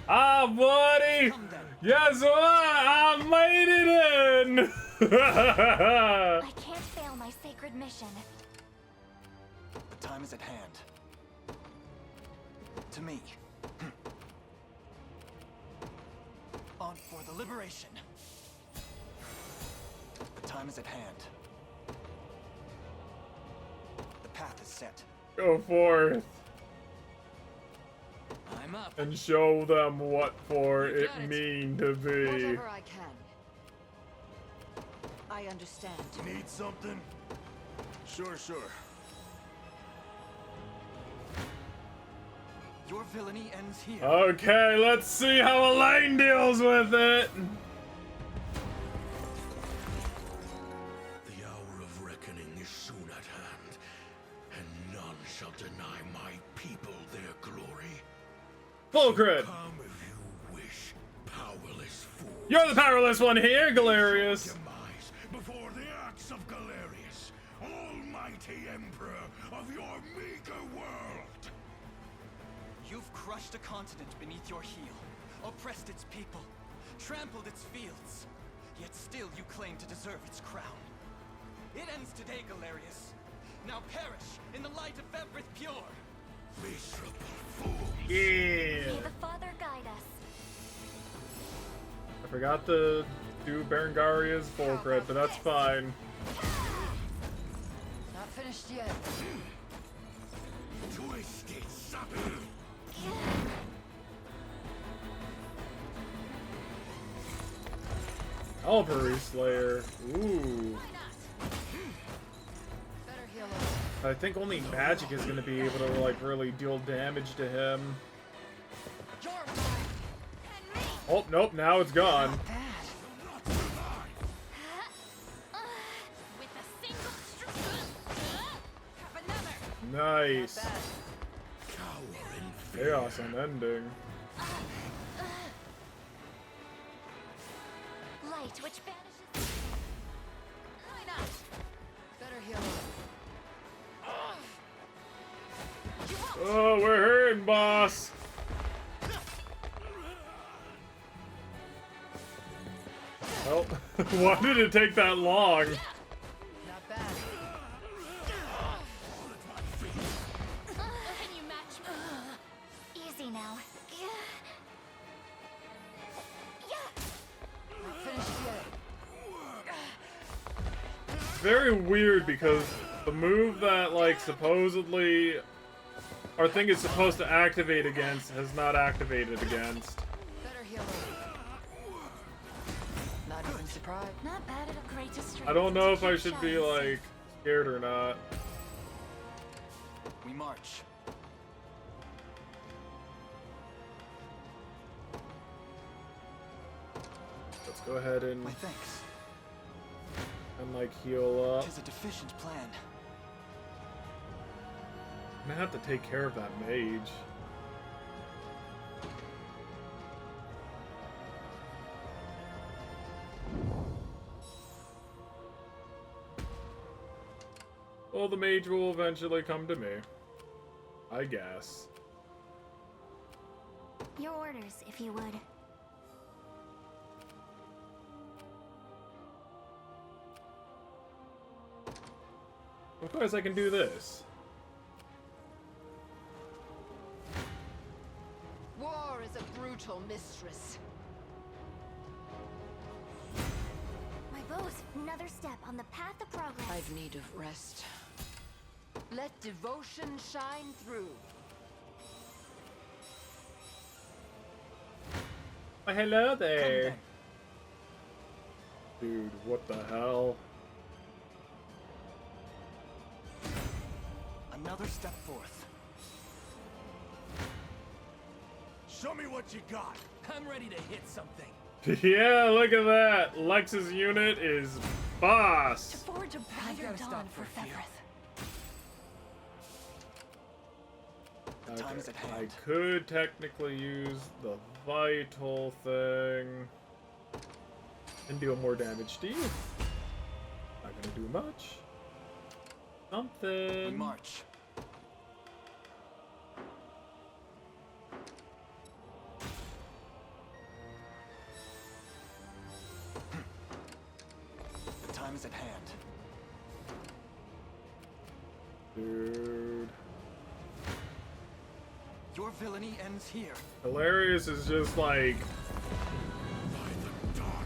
Ah, buddy! Guess what? I made it in! I can't fail my sacred mission. The time is at hand. To me. On for the liberation. The time is at hand. The path is set. Go forth. I'm up. And show them what for it mean to be. Whatever I can. I understand. Need something? Sure. Your villainy ends here. Okay, let's see how Elaine deals with it. The hour of reckoning is soon at hand, and none shall deny my people their glory. Full grid. Come if you wish, powerless fool. You're the powerless one here, Galerius. Demise before the acts of Galerius, almighty emperor of your meager world. You've crushed a continent beneath your heel, oppressed its people, trampled its fields, yet still you claim to deserve its crown. It ends today, Galerius. Now perish in the light of Fevrith pure. Miserable fool. Yeah. May the Father guide us. I forgot to do Berengaria's full crit, but that's fine. Not finished yet. Twisted sucker. Albury Slayer. Ooh. I think only magic is gonna be able to like really deal damage to him. Oh nope, now it's gone. Nice. Chaos unending. Light, which banishes. Why not? Better heal. Oh, we're hurting, boss. Oh, why did it take that long? Not bad. Can you match me? Easy now. Not finished yet. Very weird because the move that like supposedly our thing is supposed to activate against has not activated against. Better heal. Not even surprised. Not bad at a greatest strength. I don't know if I should be like scared or not. We march. Let's go ahead and My thanks. like heal up. Tis a deficient plan. I'm gonna have to take care of that mage. Well, the mage will eventually come to me. I guess. Your orders, if you would. Of course I can do this. War is a brutal mistress. My bows, another step on the path of progress. I've need of rest. Let devotion shine through. Oh, hello there. Dude, what the hell? Another step forth. Show me what you got. I'm ready to hit something. Yeah, look at that. Lex's unit is boss. To forge a brighter dawn for Fevrith. Time is at hand. I could technically use the vital thing and deal more damage to you. Not gonna do much. Something. We march. The time is at hand. Dude. Your villainy ends here. Hilarious is just like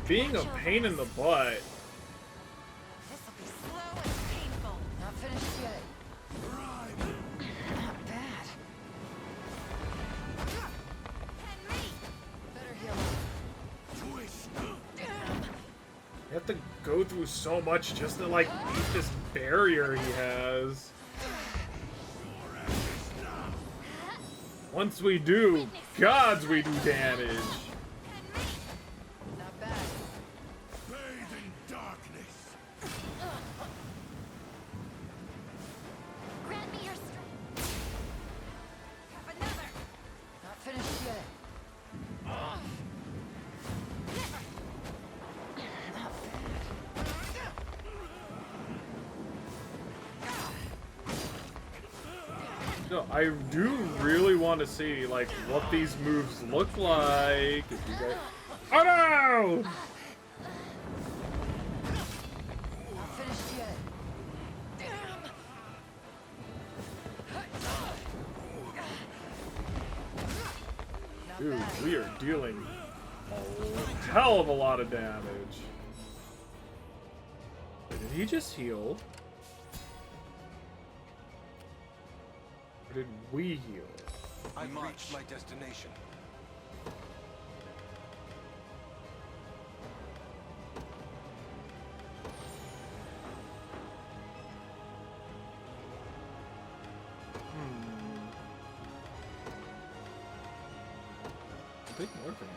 being a pain in the butt. This'll be slow and painful. Not finished yet. Not bad. Better heal up. You have to go through so much just to like beat this barrier he has. Once we do, gods, we do damage. Not bad. Bathe in darkness. Grant me your strength. Have another. Not finished yet. No, I do really want to see like what these moves look like. If you guys... Oh no! Not finished yet. Dude, we are dealing a hell of a lot of damage. Wait, did he just heal? Or did we heal? I've reached my destination. A bit more from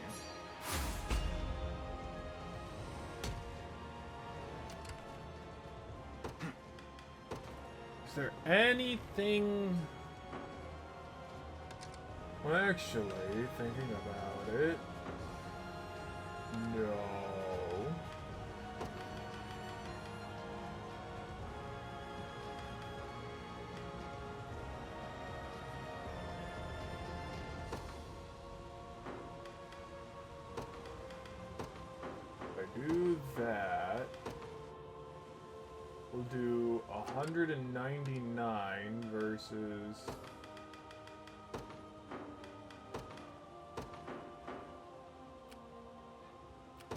you. Is there anything... Well, actually, thinking about it... No... Do that. We'll do 199 versus...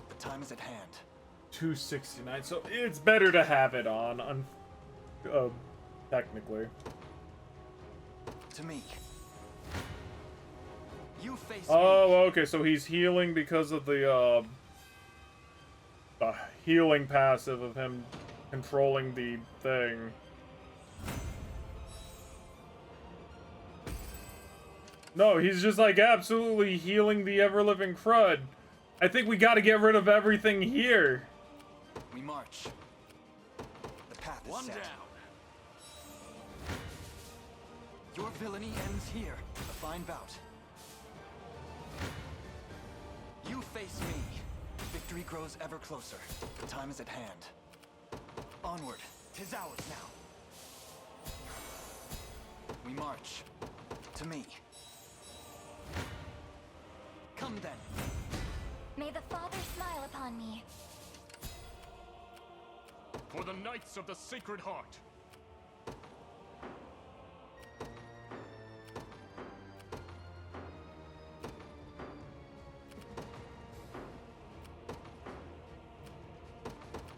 The time is at hand. 269. So it's better to have it on technically. To me. You face Oh, okay. So he's healing because of the healing passive of him controlling the thing. No, he's just like absolutely healing the ever-living crud. I think we gotta get rid of everything here. We march. The path is set. Down. Your villainy ends here. A fine bout. You face me. Victory grows ever closer. The time is at hand. Onward. 'Tis ours now. We march. To me. Come then. May the Father smile upon me. For the Knights of the Sacred Heart.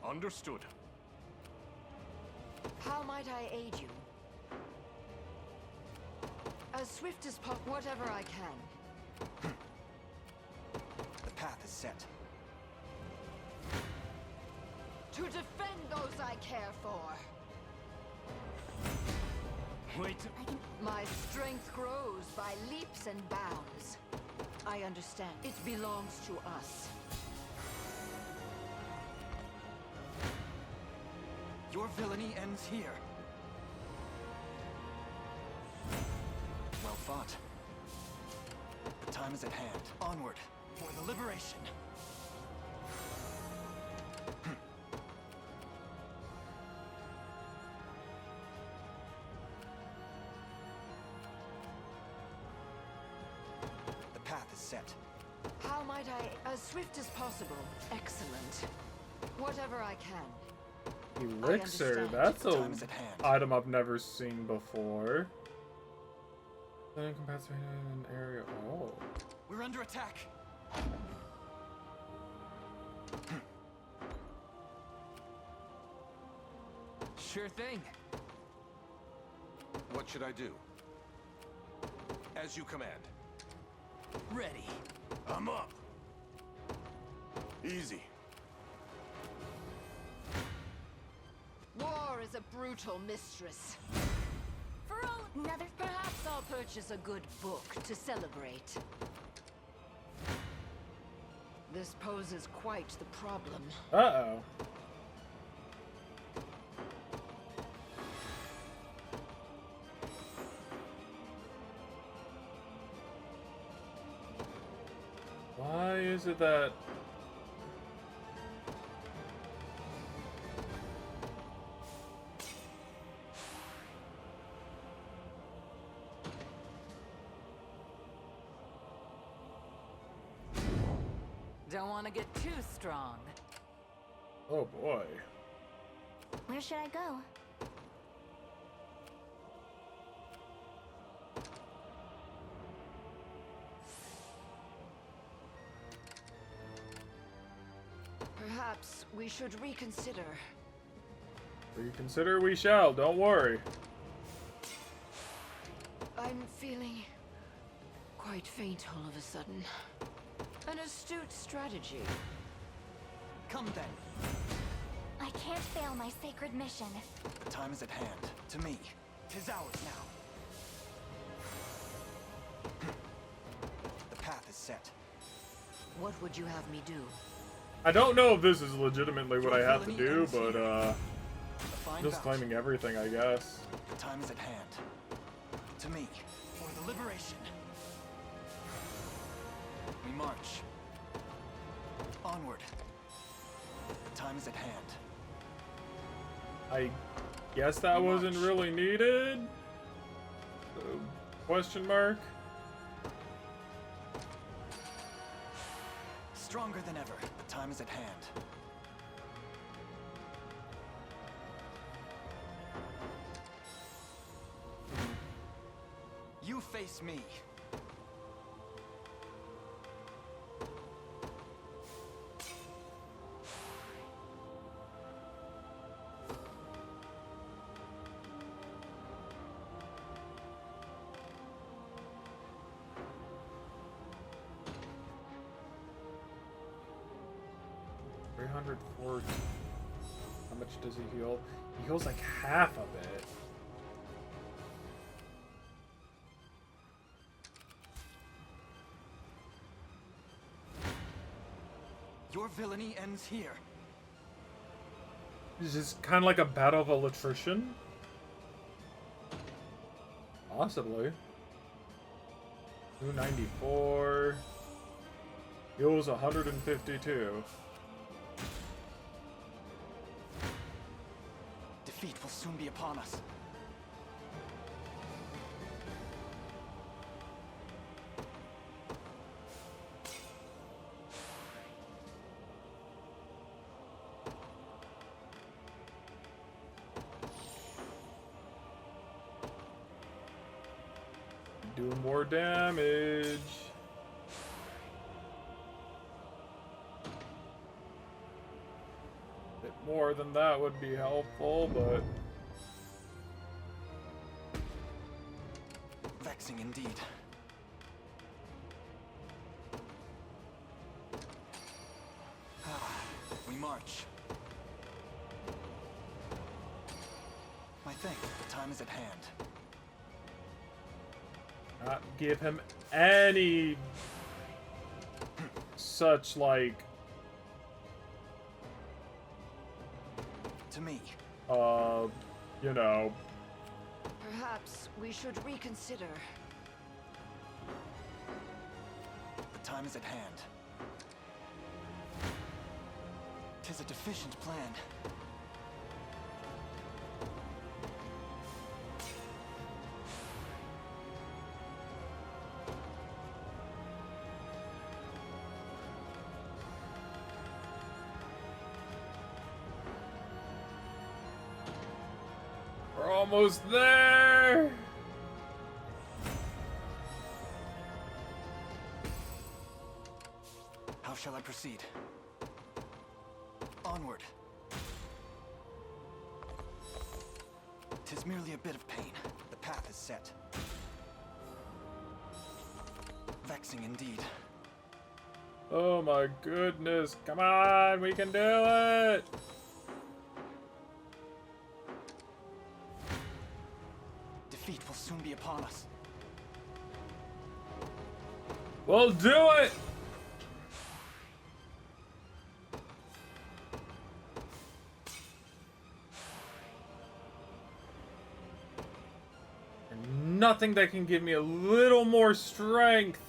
Understood. How might I aid you? As swift as whatever I can. The path is set. To defend those I care for. Wait. My strength grows by leaps and bounds. I understand. It belongs to us. Your villainy ends here. Well fought. The time is at hand. Onward, for the liberation. The path is set. How might I? As swift as possible. Excellent. Whatever I can. Elixir, that's a item I've never seen before. Incapacitated in an area. Oh. We're under attack. Sure thing. What should I do? As you command. Ready. I'm up. Easy. War is a brutal mistress. For all another. Perhaps I'll purchase a good book to celebrate. This poses quite the problem. Uh-oh. Why is it that... Don't want to get too strong. Oh boy. Where should I go? Perhaps we should reconsider. Reconsider we shall, don't worry. I'm feeling quite faint all of a sudden. An astute strategy. Come then. I can't fail my sacred mission. The time is at hand. To me. 'Tis ours now. The path is set. What would you have me do? I don't know if this is legitimately what I have to do, but just claiming everything, I guess. The time is at hand. To me. For the liberation. We march. Onward. The time is at hand. I guess that wasn't really needed? Question mark? Stronger than ever. The time is at hand. You face me. How much does he heal? He heals like half of it. Your villainy ends here. Is this kind of like a battle of attrition? Possibly. 294. Heals 152. Defeat will soon be upon us. Do more damage. Bit more than that would be helpful, but vexing indeed. We march. think? The time is at hand. Not give him any such, like... To me. You know... Perhaps we should reconsider. The time is at hand. 'Tis a deficient plan. We're almost there! How shall I proceed? Onward. 'Tis merely a bit of pain. The path is set. Vexing indeed. Oh my goodness, come on, we can do it! Defeat will soon be upon us. We'll do it! And nothing that can give me a little more strength.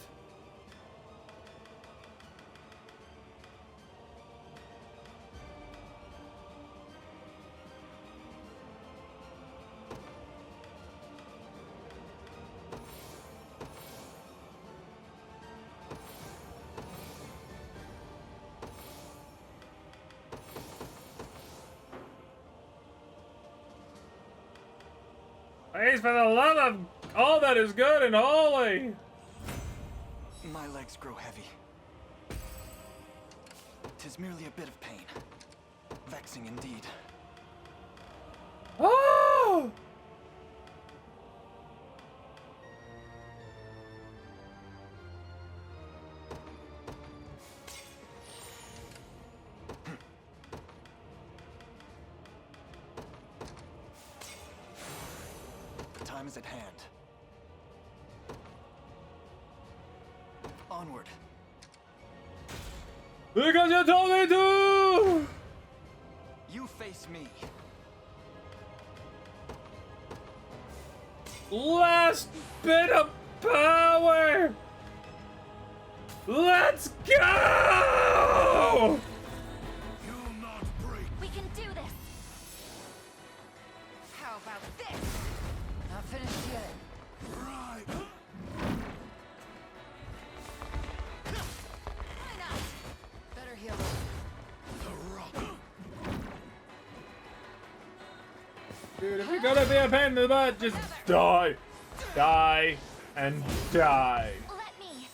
Praise for the love of all that is good and holy! My legs grow heavy. 'Tis merely a bit of pain. Vexing indeed. Oh! The time is at hand. Onward. Because you told me to! You face me. Last bit of power! Let's go! We can do this! How about this? Not finished yet. Right. Why not? Better heal up. Dude, if you're gonna be a pain in the butt, just die. Die. And die. Let me!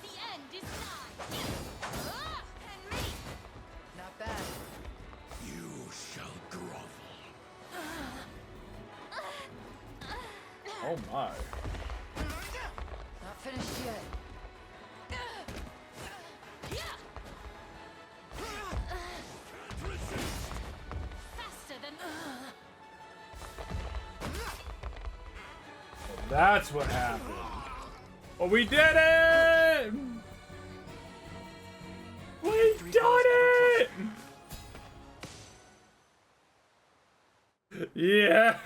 The end is nigh! And me! Not bad. You shall grovel. Oh my. Not finished yet. Faster than... That's what happened. Oh, we did it! We done it! Yes!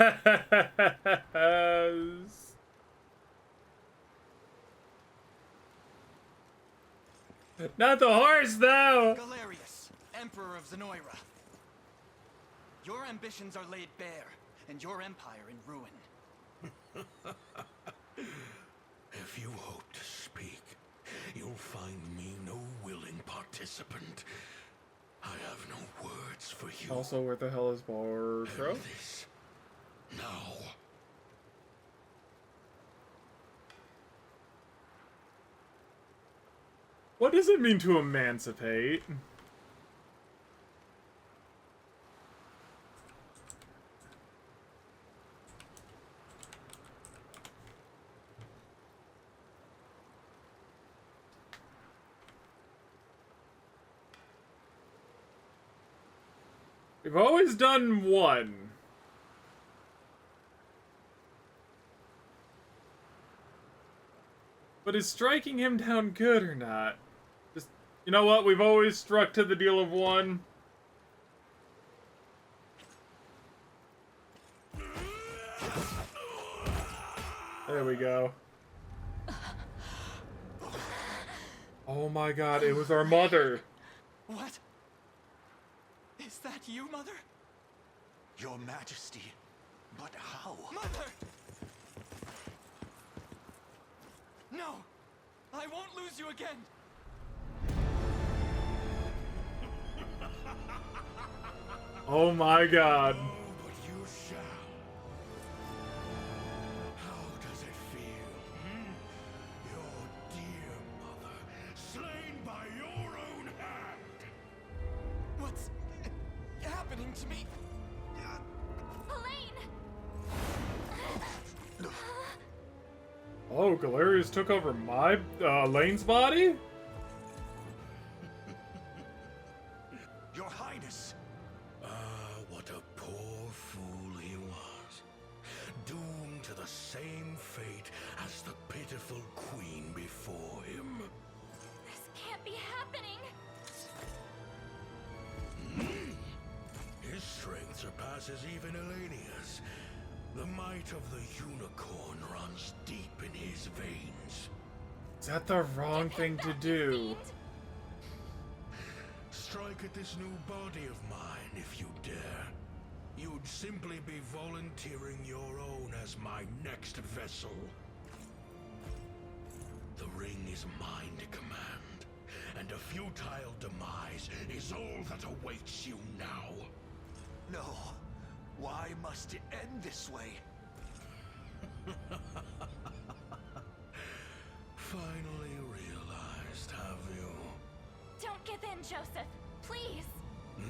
Not the horse, though! Galerius, Emperor of Zenoira. Your ambitions are laid bare, and your empire in ruin. If you hope to speak, you'll find me no willing participant. I have no words for you. Also, where the hell is Barcro? This now. What does it mean to emancipate? We've always done one. But is striking him down good or not? Just, you know what? We've always struck to the deal of 1. There we go. Oh my god, it was our mother. What? Is that you, Mother? Your Majesty, but how? Mother! No! I won't lose you again! Oh my god. Oh, but you shall. How does it feel? Your dear mother, slain by your own hand. What's happening to me? Elaine! Oh, Galerius took over my, Lane's body? Your Highness! What a poor fool he was. Doomed to the same fate as the pitiful queen before him. This can't be happening! His strength surpasses even Elenia's. The might of the unicorn runs deep in his veins. Is that the wrong thing to do? Strike at this new body of mine if you dare. You'd simply be volunteering your own as my next vessel. The ring is mine to command, and a futile demise is all that awaits you now. No. Why must it end this way? Finally realized, have you? Don't give in, Joseph. Please.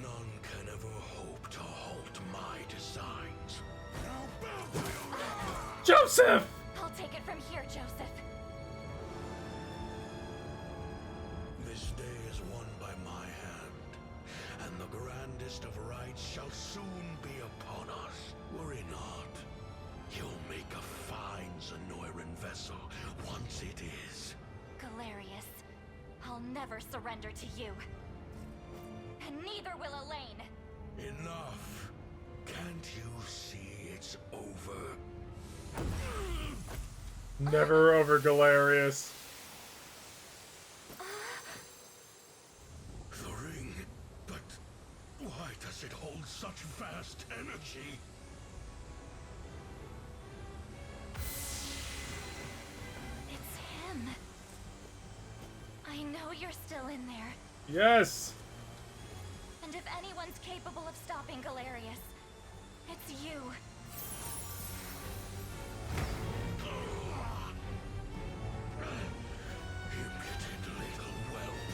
None can ever hope to halt my designs. Now bow to your emperor! Joseph! I'll take it from here, Joseph. This day is won by my hand, and the grandest of rights shall soon be upon us. Worry not. You'll make a fine Zenoiran vessel once it is. Galerius, I'll never surrender to you. And neither will Elaine. Enough. Can't you see it's over? Never over Galerius. The ring, but why does it hold such vast energy? It's him. I know you're still in there. Yes. And if anyone's capable of stopping Galerius, it's you. Impudent little whelp.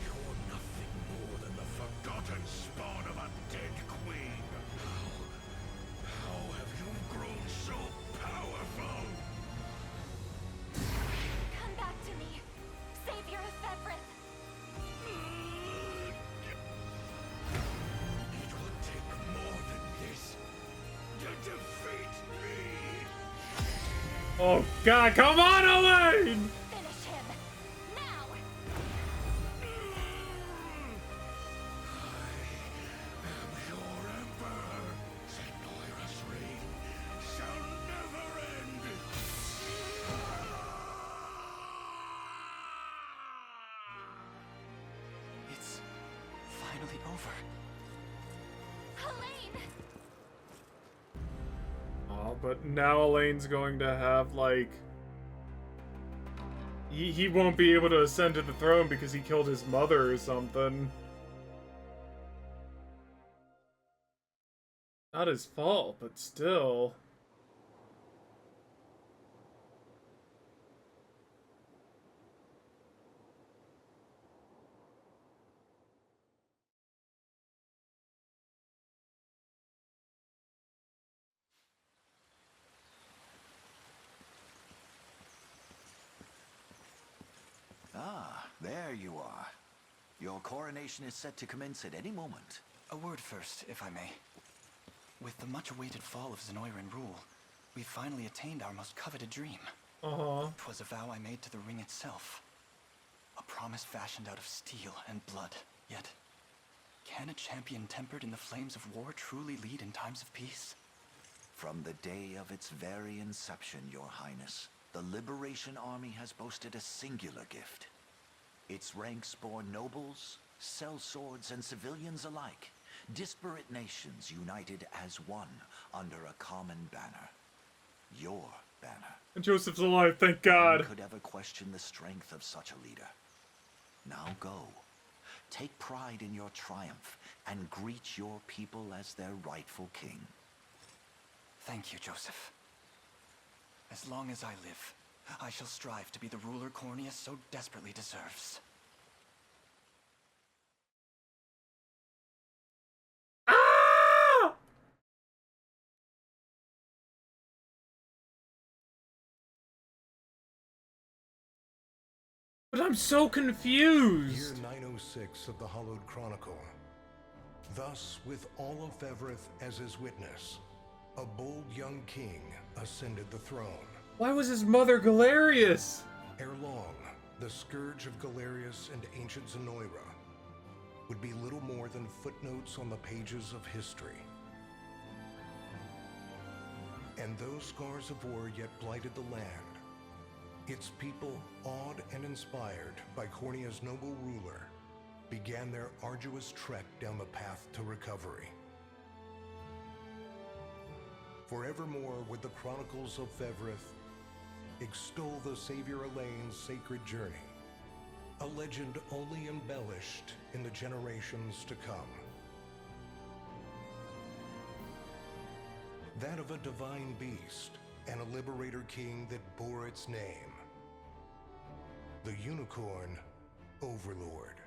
You're nothing more than the forgotten spawn of a dead queen. How have you grown so powerful? Come back to me, savior of Fevrith. It will take more than this to defeat me. Oh god, come on, Elaine! Finish him, now! Your emperor, Zenoira's reign shall never end. It's finally over. Elaine! Oh, but now Elaine's going to have, like... He won't be able to ascend to the throne because he killed his mother or something. Not his fault, but still. Ah, there you are. Your coronation is set to commence at any moment. A word first, if I may. With the much-awaited fall of Zenoiran rule, We finally attained our most coveted dream. 'Twas a vow I made to the ring itself. A promise fashioned out of steel and blood. Yet, can a champion tempered in the flames of war truly lead in times of peace? From the day of its very inception, Your Highness, the Liberation Army has boasted a singular gift. Its ranks bore nobles, sellswords, and civilians alike. Disparate nations united as one under a common banner. Your banner. And Joseph's alive, thank God. Who could ever question the strength of such a leader? Now go. Take pride in your triumph and greet your people as their rightful king. Thank you, Joseph. As long as I live, I shall strive to be the ruler Cornia so desperately deserves. But I'm so confused. Year 906 of the Hallowed Chronicle. Thus, with all of Fevrith as his witness, a bold young king ascended the throne. Why was his mother Galerius? Ere long, the scourge of Galerius and ancient Zenoira would be little more than footnotes on the pages of history. And those scars of war yet blighted the land. Its people, awed and inspired by Cornia's noble ruler, began their arduous trek down the path to recovery. Forevermore would the Chronicles of Fevrith extol the Savior Elaine's sacred journey, a legend only embellished in the generations to come. That of a divine beast and a liberator king that bore its name, the Unicorn Overlord.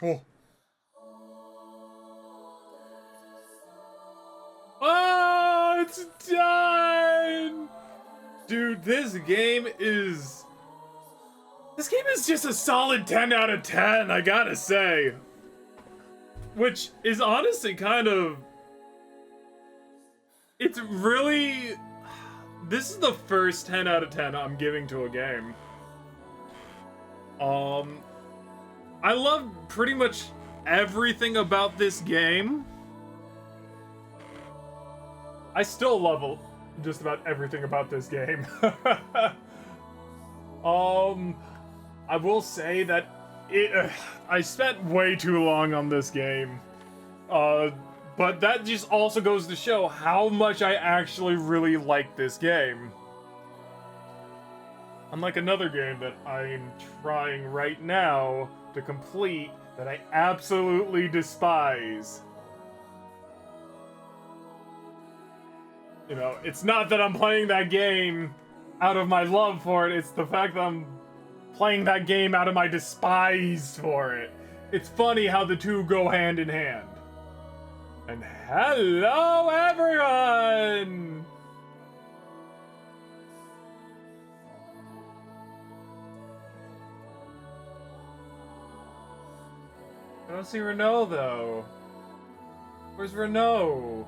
Oh. Oh, it's done! Dude, this game is just a solid 10 out of 10, I gotta say. Which is honestly kind of... It's really... This is the first 10 out of 10 I'm giving to a game. I love pretty much everything about this game. I still love just about everything about this game. I will say that I spent way too long on this game. But that just also goes to show how much I actually really like this game. Unlike another game that I'm trying right now to complete that I absolutely despise. You know, it's not that I'm playing that game out of my love for it, it's the fact that I'm playing that game out of my despise for it. It's funny how the two go hand in hand. And hello, everyone! I don't see Renault, though. Where's Renault?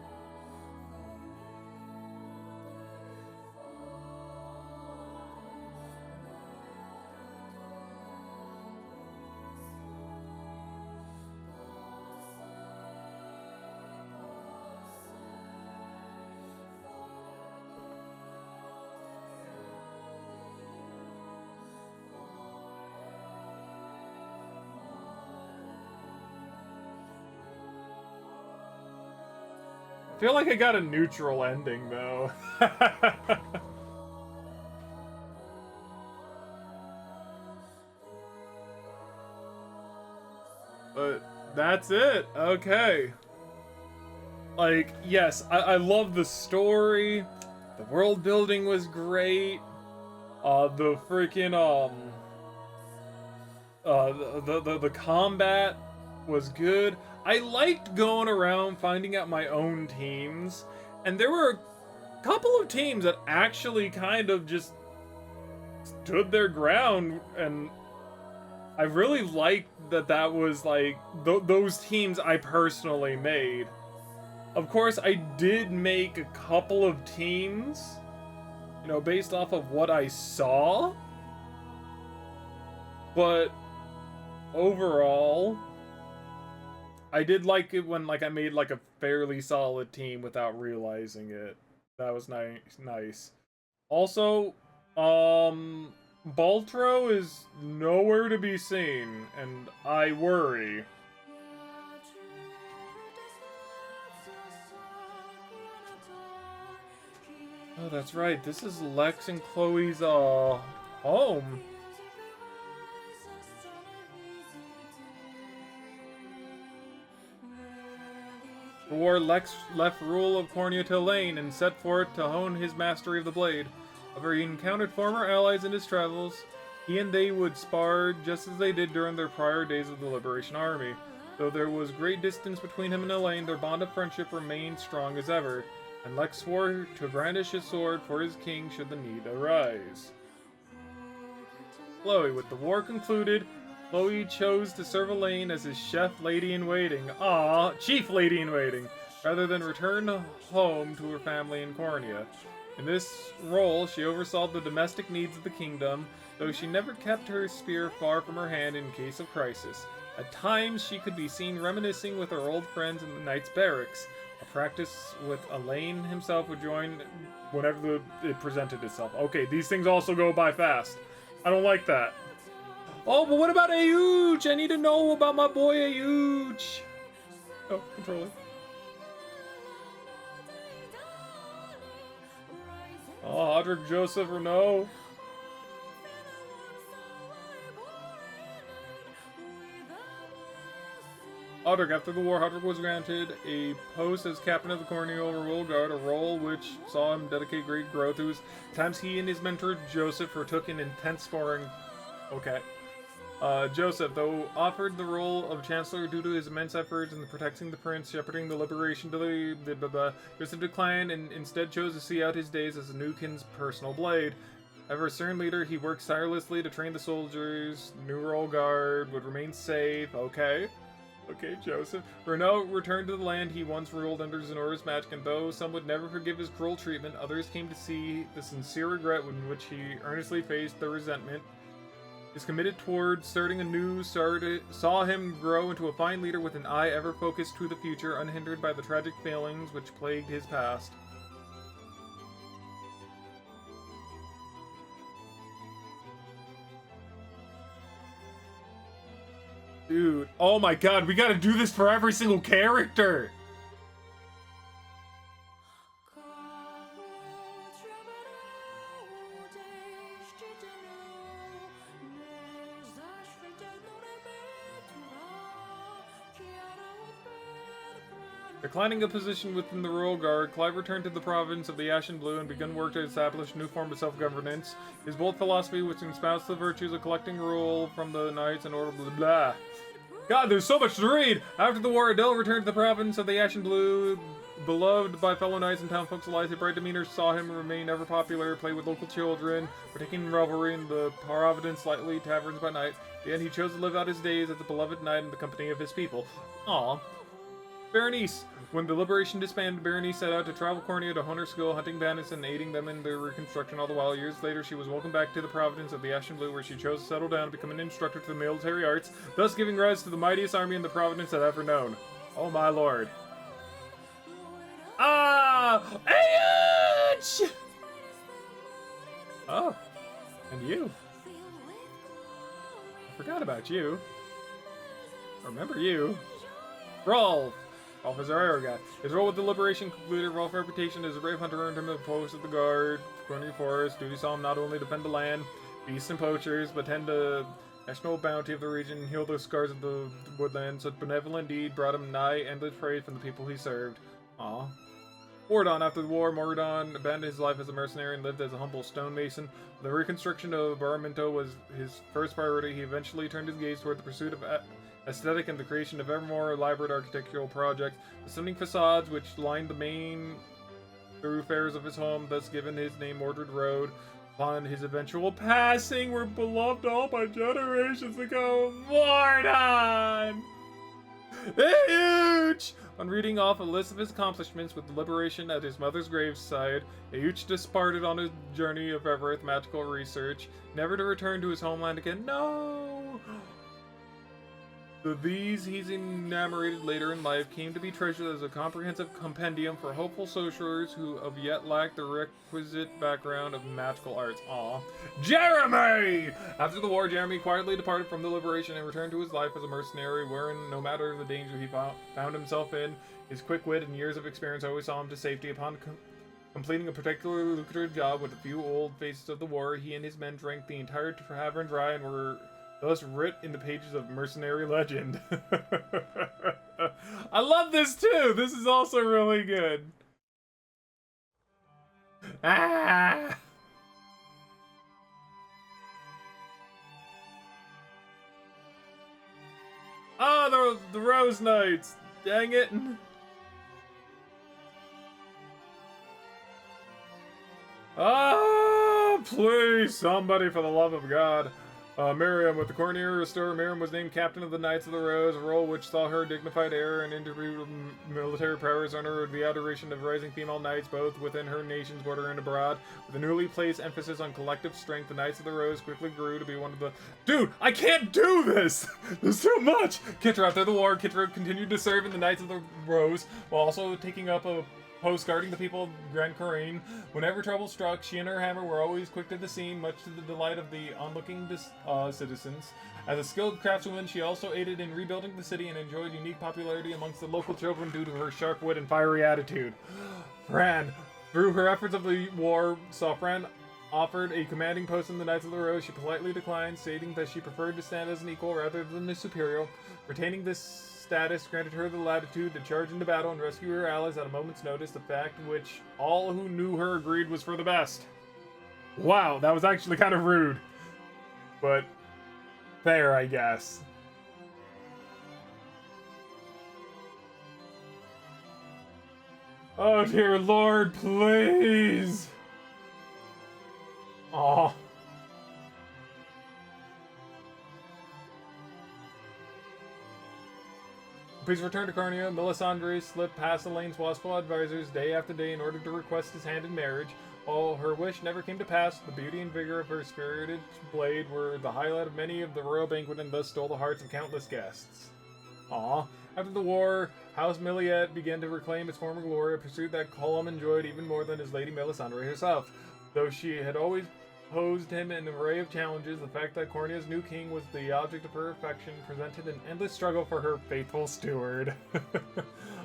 I feel like I got a neutral ending, though. But that's it. Okay. Like, yes, I love the story. The world building was great. The freaking, the combat was good. I liked going around finding out my own teams, and there were a couple of teams that actually kind of just stood their ground, and I really liked that was like those teams I personally made. Of course, I did make a couple of teams, you know, based off of what I saw, but overall, I did like it when I made like a fairly solid team without realizing it. That was nice. Also, Baltro is nowhere to be seen, and I worry. Oh, that's right. This is Lex and Chloe's home. Before Lex left rule of Cornia to Elaine and set forth to hone his mastery of the blade. However, he encountered former allies in his travels. He and they would spar just as they did during their prior days of the Liberation Army. Though there was great distance between him and Elaine, their bond of friendship remained strong as ever, and Lex swore to brandish his sword for his king should the need arise. Chloe, with the war concluded, Chloe chose to serve Elaine as his chef lady-in-waiting. Chief lady-in-waiting, rather than return home to her family in Cornia. In this role, she oversaw the domestic needs of the kingdom, though she never kept her spear far from her hand in case of crisis. At times, she could be seen reminiscing with her old friends in the Knights' Barracks. A practice with Elaine himself would join whenever it presented itself. Okay, these things also go by fast. I don't like that. Oh, but what about Ayuch? I need to know about my boy Ayuch. Oh, controller. Oh, Hodrick, Joseph, or no? Hodrick, after the war, Hodrick was granted a post as captain of the Cornia Royal Guard, a role which saw him dedicate great growth. It was times he and his mentor Joseph partook in intense sparring. Okay. Joseph, though offered the role of Chancellor due to his immense efforts in protecting the prince, shepherding the liberation to the Joseph declined and instead chose to see out his days as Anukin's personal blade. Ever a stern leader, he works tirelessly to train the soldiers. New Royal Guard would remain safe. Okay, Joseph. Renault returned to the land he once ruled under Zenora's magic, and though some would never forgive his cruel treatment, others came to see the sincere regret in which he earnestly faced the resentment. His committed towards starting anew saw him grow into a fine leader with an eye ever focused to the future, unhindered by the tragic failings which plagued his past. Dude, oh my god, we gotta do this for every single character! Declining a position within the Royal Guard, Clive returned to the province of the Ashen Blue and began work to establish a new form of self-governance. His bold philosophy, which espoused the virtues of collecting rule from the knights in order blah. God, there's so much to read! After the war, Adele returned to the province of the Ashen Blue. Beloved by fellow knights and townfolk alike, his bright demeanor saw him remain ever popular, play with local children, partaking in revelry in the Providence lightly taverns by night. Yet he chose to live out his days as a beloved knight in the company of his people. Aww. Berenice. When the Liberation disbanded, Berenice set out to travel Cornia to hone her skill, hunting bandits and aiding them in their reconstruction. All the while, years later, she was welcomed back to the province of the Ashen Blue, where she chose to settle down and become an instructor to the military arts, thus giving rise to the mightiest army in the province had ever known. Oh my lord. Ayuch! Oh, and you. I forgot about you. Remember you. Rolf. Rolf is our arrow guy. His role with the Liberation concluded. Rolf's reputation as a brave hunter earned him the post of the guard, Cornia Forest. Duty saw him not only defend the land, beasts and poachers, but tend to national bounty of the region and heal the scars of the woodlands. Such benevolent deed brought him nigh endless praise from the people he served. Aw. Mordon. After the war, Mordon abandoned his life as a mercenary and lived as a humble stonemason. The reconstruction of Barramento was his first priority. He eventually turned his gaze toward the pursuit of aesthetic and the creation of ever more elaborate architectural projects. The stunning facades which lined the main thoroughfares of his home, thus given his name Mordred Road, upon his eventual passing, were beloved all by generations ago. Mordon! Huge! On reading off a list of his accomplishments with deliberation at his mother's graveside, Euch departed on a journey of Fevrith magical research, never to return to his homeland again. No! These he's enumerated later in life came to be treasured as a comprehensive compendium for hopeful sorcerers who have yet lacked the requisite background of magical arts. Aw. Jeremy! After the war, Jeremy quietly departed from the Liberation and returned to his life as a mercenary, wherein, no matter the danger he found himself in, his quick wit and years of experience always saw him to safety. Upon completing a particularly lucrative job with a few old faces of the war, he and his men drank the entire tavern dry and were thus writ in the pages of mercenary legend. I love this too! This is also really good. Ah! Oh, the Rose Knights! Dang it! Ah, please, somebody for the love of God. Miriam, with the Cornia restored, Miriam was named Captain of the Knights of the Rose, a role which saw her dignified air and interviewed military prowess earned the adoration of rising female knights, both within her nation's border and abroad. With a newly placed emphasis on collective strength, the Knights of the Rose quickly grew to be one of the— Dude, I can't do this! There's too much! Kitra, after the war, Kitra continued to serve in the Knights of the Rose, while also taking up a post guarding the people of Grand Corine. Whenever trouble struck, she and her hammer were always quick to the scene, much to the delight of the onlooking citizens. As a skilled craftswoman, she also aided in rebuilding the city and enjoyed unique popularity amongst the local children due to her sharp wit and fiery attitude. Fran, through her efforts of the war, saw Fran offered a commanding post in the Knights of the Rose. She politely declined, stating that she preferred to stand as an equal rather than a superior. Retaining this status granted her the latitude to charge into battle and rescue her allies at a moment's notice, the fact which all who knew her agreed was for the best. Wow, that was actually kind of rude. But fair, I guess. Oh dear Lord, please! Aw. Please return to Cornia. Melisandre slipped past Elaine's watchful advisors day after day in order to request his hand in marriage. While her wish never came to pass, the beauty and vigor of her spirited blade were the highlight of many of the royal banquet and thus stole the hearts of countless guests. Aw. After the war, House Milliet began to reclaim its former glory, a pursuit that Colum enjoyed even more than his lady Melisandre herself. Though she had always posed him an array of challenges, the fact that Cornia's new king was the object of her affection presented an endless struggle for her faithful steward.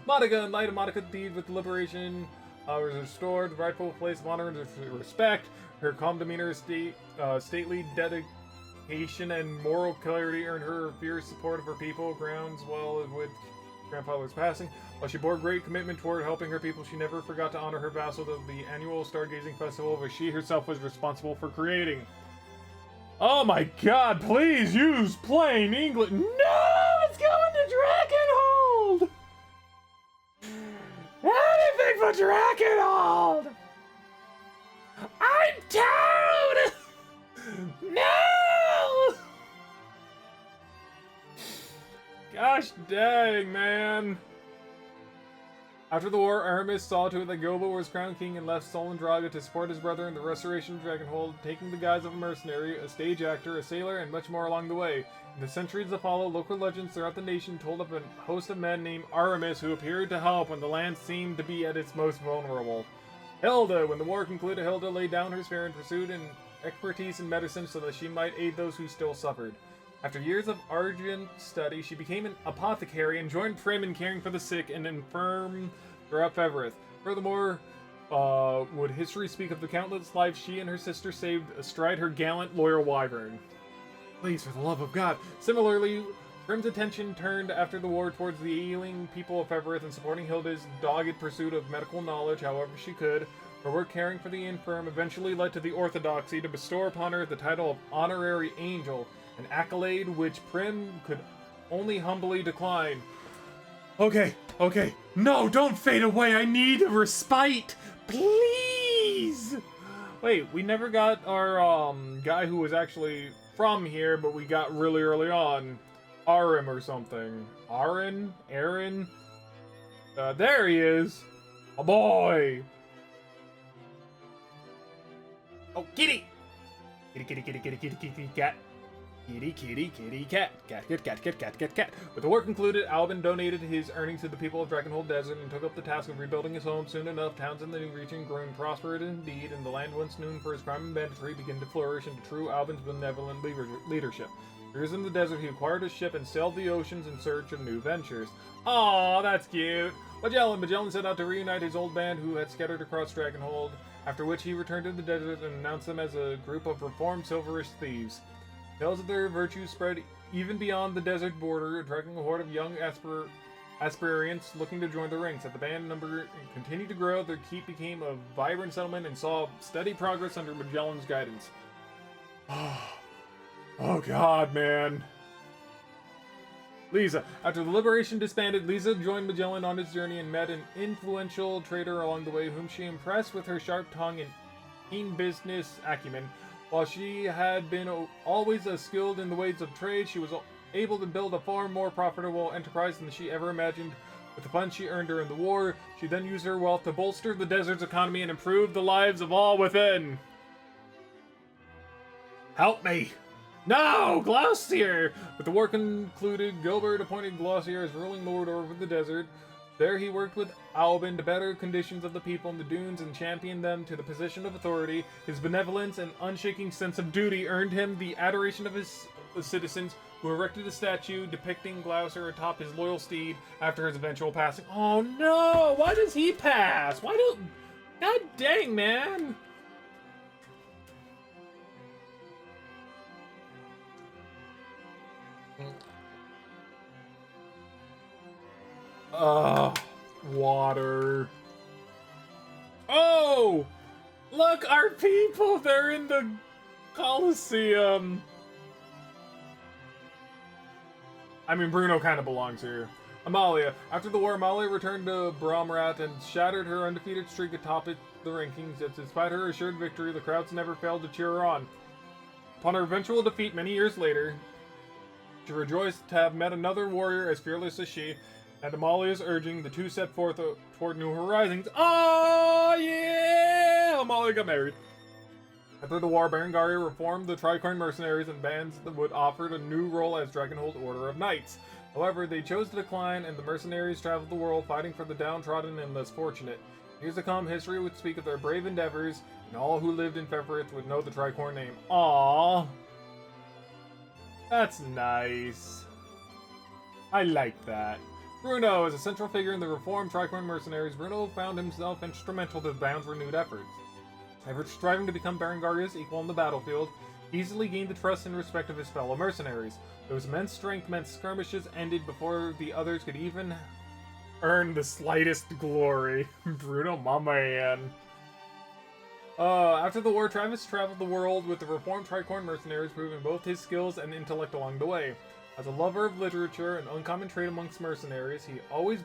Monica, in light of Monica's deed with liberation, was restored, the rightful place of honor and respect. Her calm demeanor, stately dedication, and moral clarity earned her fierce support of her people, grounds well with grandfather's passing. While she bore great commitment toward helping her people, she never forgot to honor her vassals of the annual stargazing festival, which she herself was responsible for creating. Oh my god, please use plain English. No, it's going to Drakenhold! Anything for Drakenhold! I'm Toad! No! Gosh dang, man. After the war, Aramis saw to it that Gilbo was crowned king and left Sol and Draga to support his brother in the restoration of Dragonhold, taking the guise of a mercenary, a stage actor, a sailor, and much more along the way. In the centuries that followed, local legends throughout the nation told of a host of men named Aramis who appeared to help when the land seemed to be at its most vulnerable. Hilda, when the war concluded, Hilda laid down her spear and pursued an expertise in medicine so that she might aid those who still suffered. After years of ardent study, she became an apothecary and joined Prim in caring for the sick and infirm throughout Fevrith. Furthermore, would history speak of the countless lives she and her sister saved astride her gallant, loyal wyvern. Please, for the love of God. Similarly, Prim's attention turned after the war towards the ailing people of Fevrith and supporting Hilda's dogged pursuit of medical knowledge however she could. Her work caring for the infirm eventually led to the orthodoxy to bestow upon her the title of Honorary Angel, an accolade which Prim could only humbly decline. Okay, okay. No, don't fade away. I need a respite. Please. Wait, we never got our guy who was actually from here, but we got really early on. Arim or something. Aaron? There he is. A boy. Oh, kitty. Kitty, cat. Kitty, cat. Cat. With the war concluded, Albin donated his earnings to the people of Dragonhold Desert and took up the task of rebuilding his home. Soon enough, towns in the new region grew and prospered indeed, and the land once known for his crime and banditry began to flourish into true Albin's benevolent leadership. Years in the desert, he acquired a ship and sailed the oceans in search of new ventures. Aww, that's cute. Magellan set out to reunite his old band who had scattered across Dragonhold, after which he returned to the desert and announced them as a group of reformed silverish thieves. Tales of their virtues spread even beyond the desert border, attracting a horde of young aspirants looking to join the ranks. As the band number continued to grow, their keep became a vibrant settlement and saw steady progress under Magellan's guidance. Oh god, man. Lisa. After the liberation disbanded, Lisa joined Magellan on his journey and met an influential trader along the way whom she impressed with her sharp tongue and keen business acumen. While she had been always skilled in the ways of trade, she was able to build a far more profitable enterprise than she ever imagined. With the funds she earned during the war, she then used her wealth to bolster the desert's economy and improve the lives of all within. Help me! No! Glaucier! With the war concluded, Gilbert appointed Glaucier as ruling lord over the desert. There he worked with Albin to better conditions of the people in the dunes and championed them to the position of authority. His benevolence and unshaking sense of duty earned him the adoration of his citizens, who erected a statue depicting Glaucier atop his loyal steed after his eventual passing. Oh no! Why does he pass? Why do... God dang, man! Water. Oh! Look, our people! They're in the Colosseum! I mean, Bruno kind of belongs here. Amalia. After the war, Amalia returned to Bromrat and shattered her undefeated streak atop the rankings. Yet despite her assured victory, the crowds never failed to cheer her on. Upon her eventual defeat many years later, she rejoiced to have met another warrior as fearless as she. At Amalia's urging, the two set forth toward new horizons. Oh, yeah! Amalia got married. After the war, Berengaria reformed the Tricorn mercenaries and bands that would offer a new role as Dragonhold Order of Knights. However, they chose to decline, and the mercenaries traveled the world fighting for the downtrodden and less fortunate. Years to come, history would speak of their brave endeavors, and all who lived in Fevrith would know the Tricorn name. Aww. That's nice. I like that. Bruno, as a central figure in the reformed Tricorn mercenaries, Bruno found himself instrumental to the band's renewed efforts. Ever striving to become Berengaria's equal on the battlefield, he easily gained the trust and respect of his fellow mercenaries. Those immense strength meant skirmishes ended before the others could even earn the slightest glory. Bruno, my man. After the war, Travis traveled the world with the reformed Tricorn mercenaries, proving both his skills and intellect along the way. As a lover of literature, an uncommon trait amongst mercenaries, he always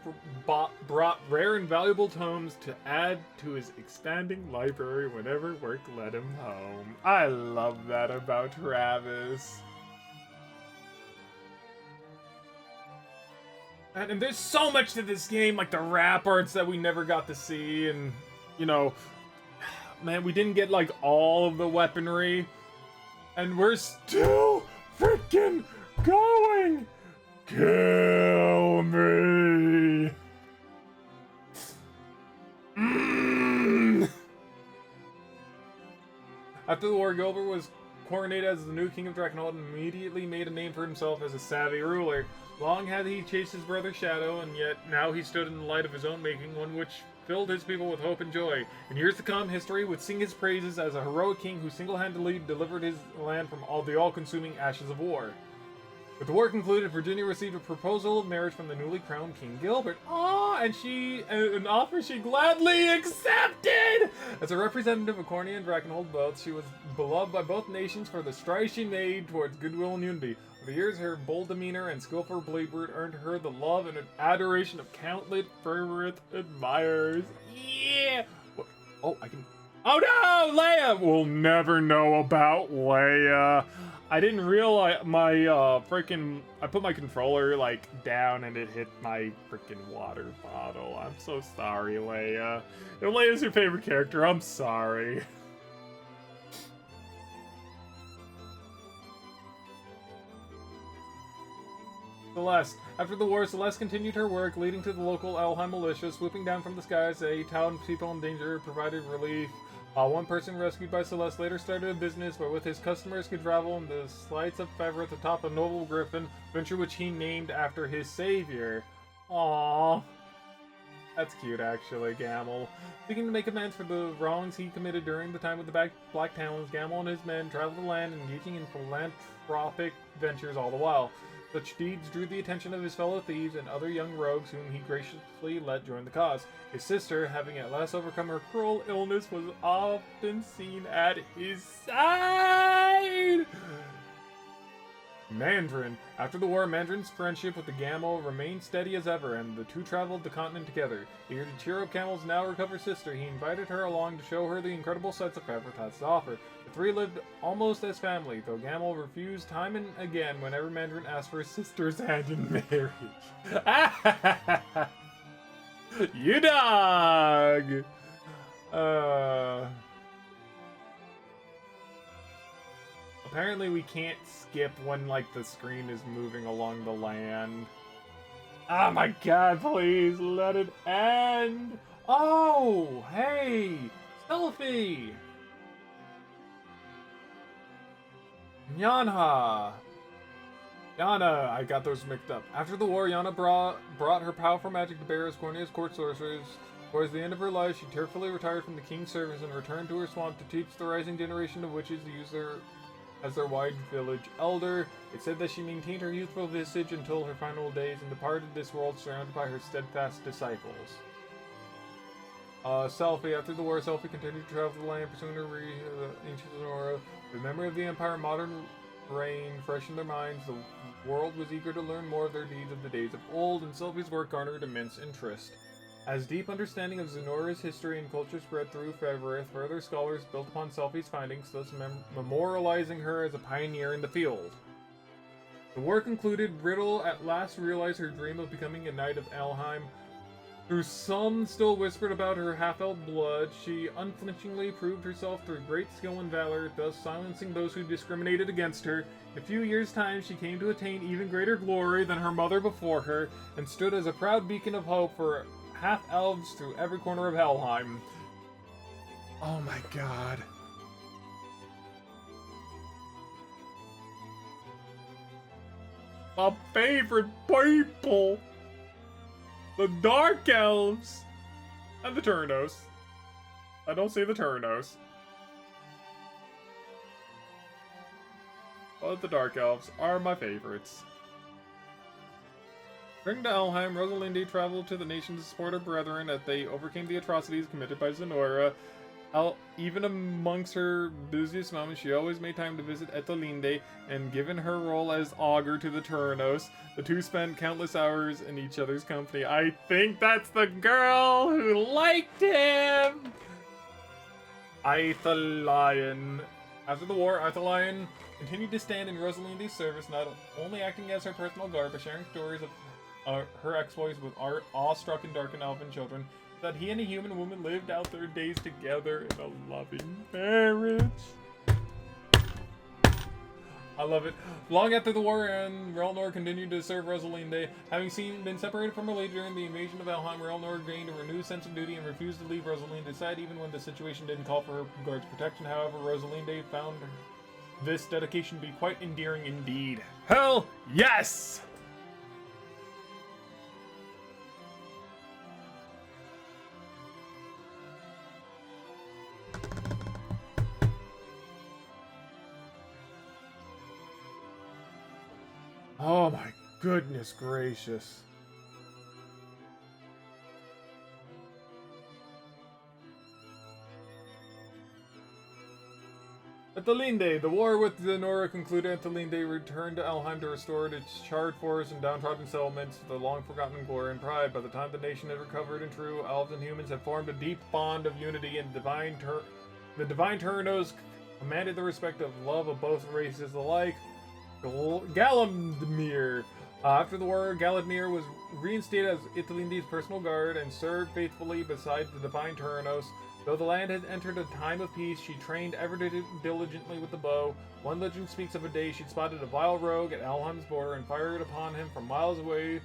brought rare and valuable tomes to add to his expanding library whenever work led him home. I love that about Travis. And there's so much to this game, like the rap arts that we never got to see, and, you know, man, we didn't get, like, all of the weaponry, and we're still freaking going! Kill me! After the war, Gilbert was coronated as the new king of Dragonhold and immediately made a name for himself as a savvy ruler. Long had he chased his brother's shadow, and yet now he stood in the light of his own making, one which filled his people with hope and joy. In years to come, history would sing his praises as a heroic king who single-handedly delivered his land from all the all-consuming ashes of war. With the war concluded, Virginia received a proposal of marriage from the newly crowned King Gilbert. And an offer she gladly accepted! As a representative of Cornia and Dragonhold both, she was beloved by both nations for the strides she made towards goodwill and unity. For the years, her bold demeanor and skillful blade word earned her the love and adoration of countless Fevrith admirers. Yeah! What? Oh, I can... Oh no! Leia! We'll never know about Leia. I didn't realize my, freaking... I put my controller, like, down and it hit my freaking water bottle. I'm so sorry, Leia. If Leia's your favorite character, I'm sorry. Celeste. After the war, Celeste continued her work, leading to the local Elheim militia, swooping down from the skies. A townspeople in danger provided relief. One person rescued by Celeste later started a business where with his customers could travel in the slights of Fevrith atop a noble griffin, venture which he named after his savior. Aww. That's cute, actually, Gamel. Seeking to make amends for the wrongs he committed during the time with the Black Talons, Gamel and his men traveled the land, engaging in philanthropic ventures all the while. Such deeds drew the attention of his fellow thieves and other young rogues whom he graciously let join the cause. His sister, having at last overcome her cruel illness, was often seen at his side! Mandarin. After the war, Mandarin's friendship with the Gamel remained steady as ever, and the two traveled the continent together. Eager to cheer up Gamel's now recovered sister, he invited her along to show her the incredible sights of Fevrith has to offer. The three lived almost as family, though Gamel refused time and again whenever Mandarin asked for his sister's hand in marriage. You dog! Apparently we can't skip when, like, the screen is moving along the land. Oh my god, please, let it end! Oh, hey! Selfie! Yana! Yana, I got those mixed up. After the war, Yana brought her powerful magic to bear as Cornia's court sorceress. Towards the end of her life, she tearfully retired from the king's service and returned to her swamp to teach the rising generation of witches to use as their wide village elder. It said that she maintained her youthful visage until her final days and departed this world surrounded by her steadfast disciples. Selfie. After the war, Selfie continued to travel the land, pursuing her ancient Sonora. The memory of the Empire modern reign fresh in their minds. The world was eager to learn more of their deeds of the days of old, and Selfie's work garnered immense interest. As deep understanding of Zenora's history and culture spread through Fevrith, further scholars built upon Selfie's findings, thus memorializing her as a pioneer in the field. The war concluded, Riddle at last realized her dream of becoming a knight of Elheim. Though some still whispered about her half-elf blood, she unflinchingly proved herself through great skill and valor, thus silencing those who discriminated against her. In a few years' time, she came to attain even greater glory than her mother before her, and stood as a proud beacon of hope for half-elves through every corner of Helheim. Oh my god. My favorite people! The Dark Elves! And the Turnos. I don't say the Turnos. But the Dark Elves are my favorites. Returning to Elheim, Rosalinde traveled to the nation to support her brethren as they overcame the atrocities committed by Zenora. Even amongst her busiest moments, she always made time to visit Etelinde, and given her role as augur to the Turnos, the two spent countless hours in each other's company. I think that's the girl who liked him! Aethelion. After the war, Aethelion continued to stand in Rosalinde's service, not only acting as her personal guard, but sharing stories of her exploits with awestruck and dark and elven children, that he and a human woman lived out their days together in a loving marriage. I love it. Long after the war, and Relnor continued to serve Rosalinde. Having been separated from her lady during the invasion of Elheim, Relnor gained a renewed sense of duty and refused to leave Rosalinde's side even when the situation didn't call for her guard's protection. However, Rosalinde found this dedication to be quite endearing indeed. Hell yes! Oh my goodness gracious. Ethelinde. The war with Zenora concluded. Ethelinde returned to Elheim to restore its charred forests and downtrodden settlements, the long-forgotten glory and pride. By the time the nation had recovered and true, elves and humans had formed a deep bond of unity, and the divine Tyrannos commanded the respect of love of both races alike. Galadmir. After the war, Galadmir was reinstated as Ethelinde's personal guard and served faithfully beside the divine Tyrannos. Though the land had entered a time of peace, she trained ever diligently with the bow. One legend speaks of a day she'd spotted a vile rogue at Alheim's border and fired upon him from miles away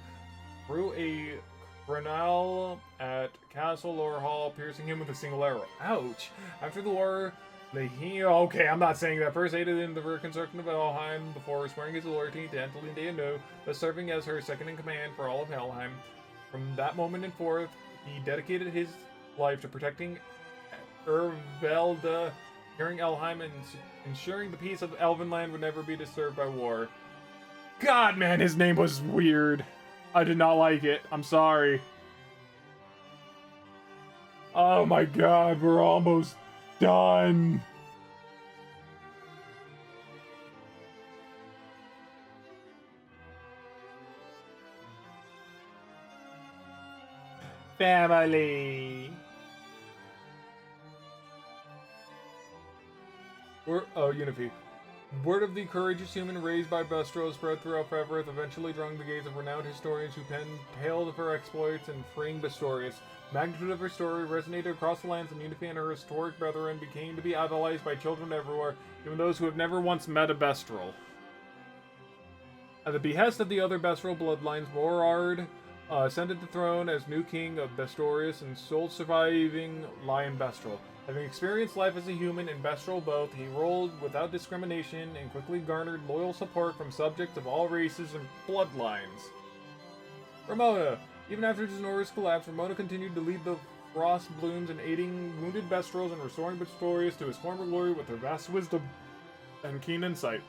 through a crenelle at Castle Lorhall, piercing him with a single arrow. Ouch! After the war, okay, I'm not saying that. First aided in the reconstruction of Elheim before swearing his loyalty to Ethelinde anew, thus serving as her second in command for all of Helheim. From that moment and forth, he dedicated his life to protecting Ervelda, securing Elheim, and ensuring the peace of Elvenland would never be disturbed by war. God, man, his name was weird. I did not like it. I'm sorry. Oh my god, we're almost done. Family. Unity. Word of the courageous human raised by Bestro spread throughout Fevrith, eventually drawing the gaze of renowned historians who penned tales of her exploits and freeing Bestorius. The magnitude of her story resonated across the lands, and Unity and her historic brethren became to be idolized by children everywhere, even those who have never once met a Bestral. At the behest of the other Bestral bloodlines, Morard ascended the throne as new king of Bestorius and sole surviving Lion Bestral. Having experienced life as a human and Bestral both, he ruled without discrimination and quickly garnered loyal support from subjects of all races and bloodlines. Ramona. Even after Zenora's collapse, Ramona continued to lead the Frost Blooms in aiding wounded Bestrals and restoring Bestorius to his former glory with her vast wisdom and keen insight.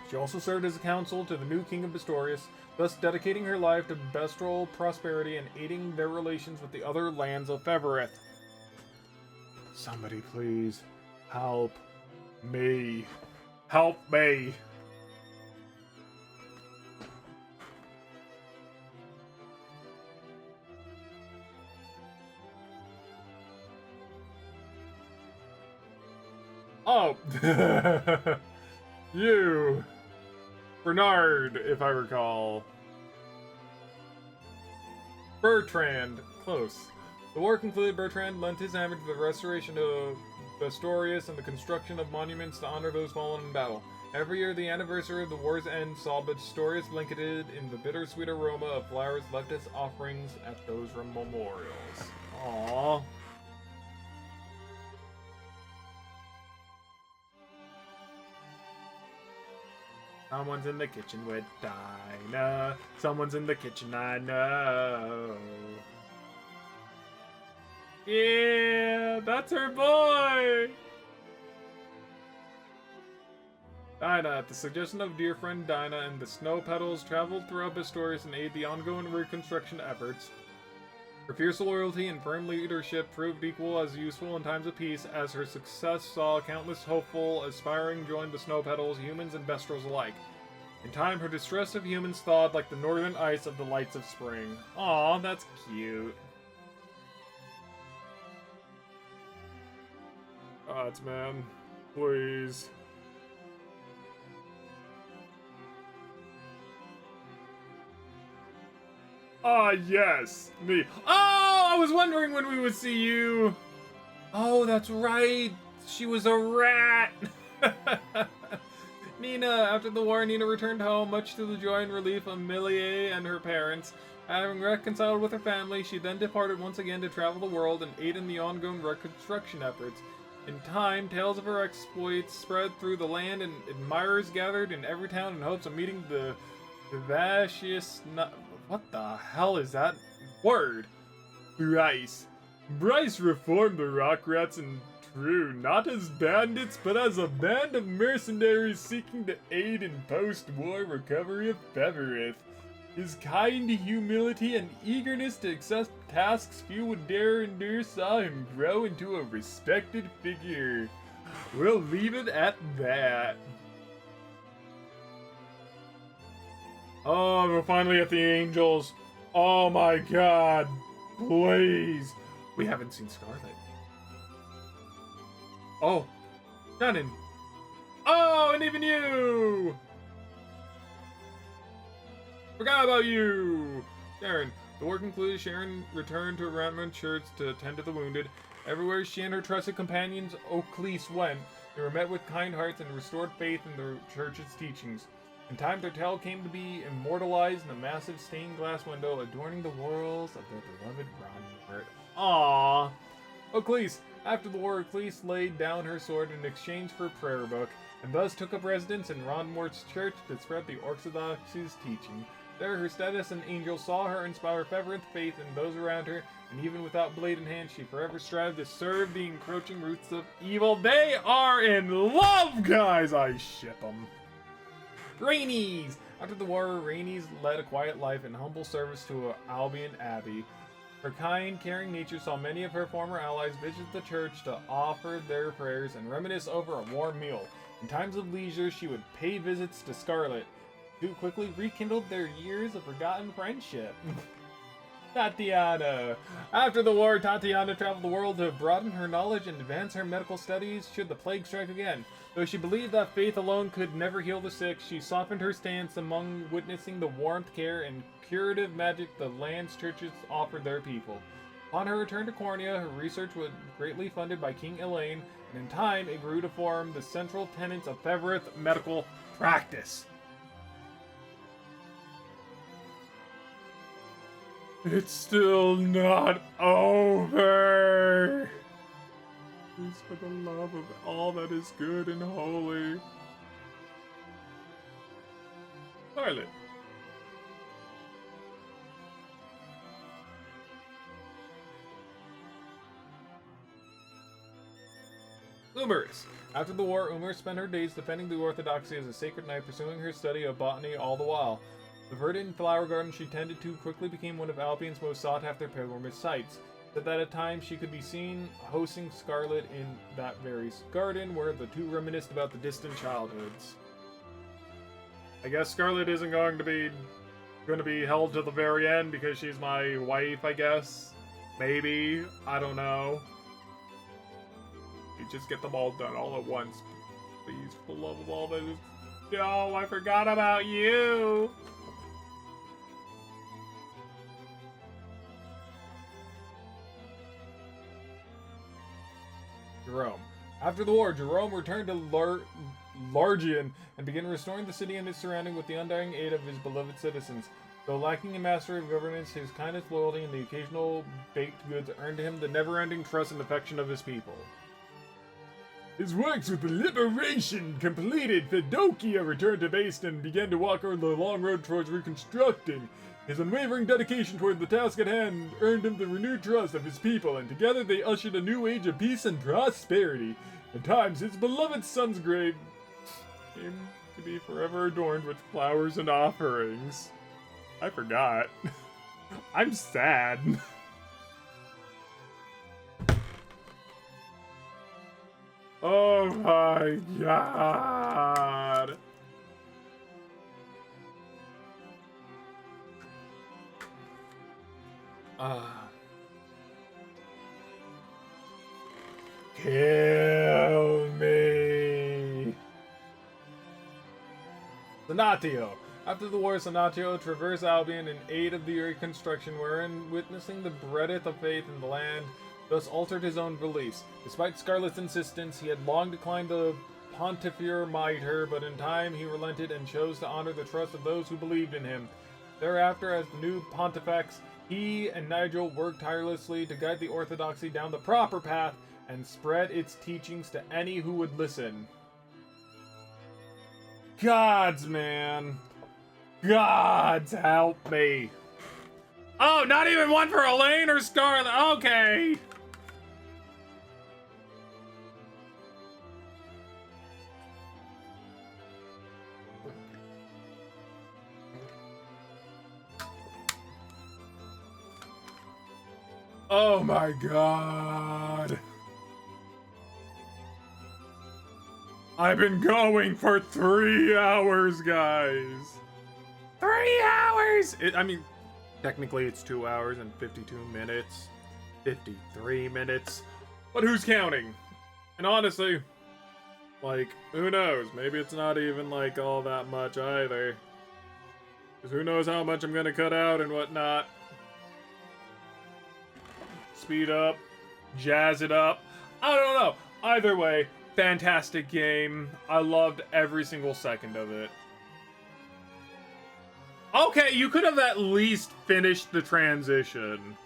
She also served as a counsel to the new king of Bestorius, thus dedicating her life to Bestral prosperity and aiding their relations with the other lands of Fevrith. Somebody please help me. Help me. Oh, you, Bernard, if I recall. Bertrand, close. The war concluded. Bertrand lent his hammer to the restoration of Bestorius and the construction of monuments to honor those fallen in battle. Every year, the anniversary of the war's end saw Bestorius blanketed in the bittersweet aroma of flowers left as offerings at those memorials. Aww. Someone's in the kitchen with Dinah. Someone's in the kitchen, I know. Yeah, that's her boy! Dinah, at the suggestion of dear friend Dinah and the Snow Petals, traveled throughout Bestorius and aid the ongoing reconstruction efforts. Her fierce loyalty and firm leadership proved equal as useful in times of peace, as her success saw countless hopeful, aspiring join the Snow Petals, humans and Bestrals alike. In time, her distress of humans thawed like the northern ice of the lights of spring. Aw, that's cute. Gods, man. Please. Ah, yes! Me. Oh, I was wondering when we would see you! Oh, that's right! She was a rat! Nina. After the war, Nina returned home, much to the joy and relief of Millie and her parents. Having reconciled with her family, she then departed once again to travel the world and aid in the ongoing reconstruction efforts. In time, tales of her exploits spread through the land, and admirers gathered in every town in hopes of meeting the vivacious... What the hell is that word? Bryce. Bryce reformed the Rock Rats and True, not as bandits, but as a band of mercenaries seeking to aid in post-war recovery of Fevrith. His kind humility and eagerness to accept tasks few would dare endure saw him grow into a respected figure. We'll leave it at that. Oh, we're finally at the angels. Oh my god. Please. We haven't seen Scarlet. Oh. Shannon. Oh, and even you. Forgot about you. Sharon. The war concluded. Sharon returned to Ramon Church to attend to the wounded. Everywhere she and her trusted companions, Oaklease, went, they were met with kind hearts and restored faith in the church's teachings. In time, their tale came to be immortalized in a massive stained glass window adorning the walls of their beloved Ronmort. Aww. Oaklease. After the war, Oaklease laid down her sword in exchange for a prayer book, and thus took up residence in Ronmort's church to spread the Orthodoxy's teaching. There, her status an angel saw her inspire Fevrith faith in those around her, and even without blade in hand, she forever strived to serve the encroaching roots of evil. They are in love, guys! I ship them. Rainies! After the war, Rainies led a quiet life in humble service to Albion Abbey. Her kind, caring nature saw many of her former allies visit the church to offer their prayers and reminisce over a warm meal. In times of leisure, she would pay visits to Scarlet, who quickly rekindled their years of forgotten friendship. Tatiana. After the war, Tatiana traveled the world to broaden her knowledge and advance her medical studies should the plague strike again. Though she believed that faith alone could never heal the sick, she softened her stance among witnessing the warmth, care, and curative magic the land's churches offered their people. Upon her return to Cornia, her research was greatly funded by King Elaine, and in time it grew to form the central tenets of Fevrith medical practice. It's still not over! Please, for the love of all that is good and holy. Scarlet. Umaris. After the war, Umaris spent her days defending the Orthodoxy as a sacred knight, pursuing her study of botany all the while. The verdant flower garden she tended to quickly became one of Albion's most sought-after pilgrimage sites. That at a time she could be seen hosting Scarlet in that very garden where the two reminisced about the distant childhoods. I guess Scarlet isn't going to be held to the very end because she's my wife, I guess. Maybe. I don't know. You just get them all done all at once. Please, for the love of all that is... No, I forgot about you! Jerome. After the war, Jerome returned to Largian and began restoring the city and its surrounding with the undying aid of his beloved citizens. Though lacking in mastery of governance, his kindness, loyalty, and the occasional baked goods earned him the never-ending trust and affection of his people. His works with the liberation completed, Fedokia returned to base and began to walk on the long road towards reconstructing. His unwavering dedication toward the task at hand earned him the renewed trust of his people, and together they ushered a new age of peace and prosperity. At times, his beloved son's grave came to be forever adorned with flowers and offerings. I forgot. I'm sad. Oh my god. Kill me. Sanatio. After the war, Sanatio traversed Albion in aid of the reconstruction, wherein witnessing the breadth of faith in the land, thus altered his own beliefs. Despite Scarlet's insistence, he had long declined the pontifical mitre, but in time he relented and chose to honor the trust of those who believed in him. Thereafter, as the new pontifex, he and Nigel worked tirelessly to guide the Orthodoxy down the proper path and spread its teachings to any who would listen. Gods, man. Gods, help me. Oh, not even one for Elaine or Scarlet. Okay. Oh my god. I've been going for 3 hours, guys. 3 hours! I mean, technically it's 2 hours and 52 minutes. 53 minutes. But who's counting? And honestly, like, who knows? Maybe it's not even, like, all that much either. Because who knows how much I'm gonna cut out and whatnot. Speed up. Jazz it up. I don't know. Either way, fantastic game. I loved every single second of it. Okay, you could have at least finished the transition.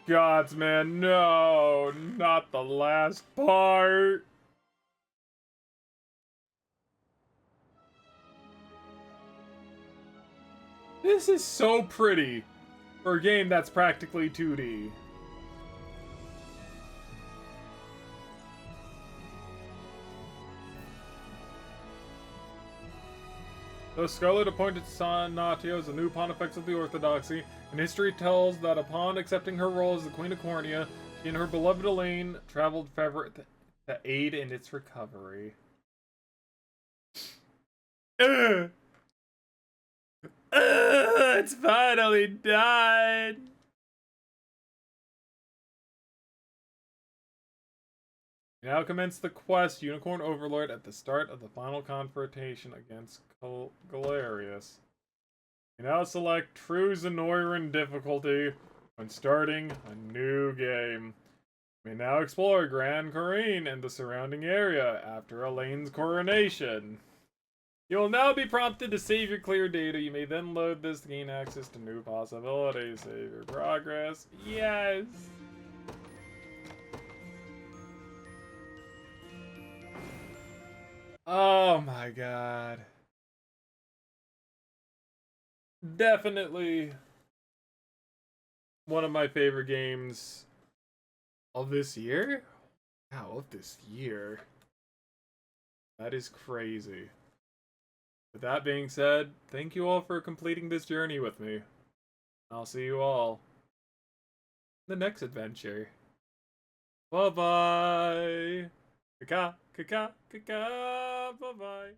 Gods, man, no, not the last part. This is so pretty for a game that's practically 2D. Though Scarlet appointed Sanatio as the new Pontifex of the Orthodoxy, and history tells that upon accepting her role as the Queen of Cornia, she and her beloved Elaine traveled Fevrith to aid in its recovery. It's finally done! We now commence the quest, Unicorn Overlord, at the start of the final confrontation against Galerius. We now select True Zenoiran difficulty when starting a new game. We now explore Grand Corine and the surrounding area after Elaine's coronation. You will now be prompted to save your clear data. You may then load this to gain access to new possibilities. Save your progress. Yes! Oh my god. Definitely one of my favorite games of this year? Wow, of this year. That is crazy. With that being said, thank you all for completing this journey with me. I'll see you all in the next adventure. Bye-bye! Kaka, kaka, kaka, bye-bye.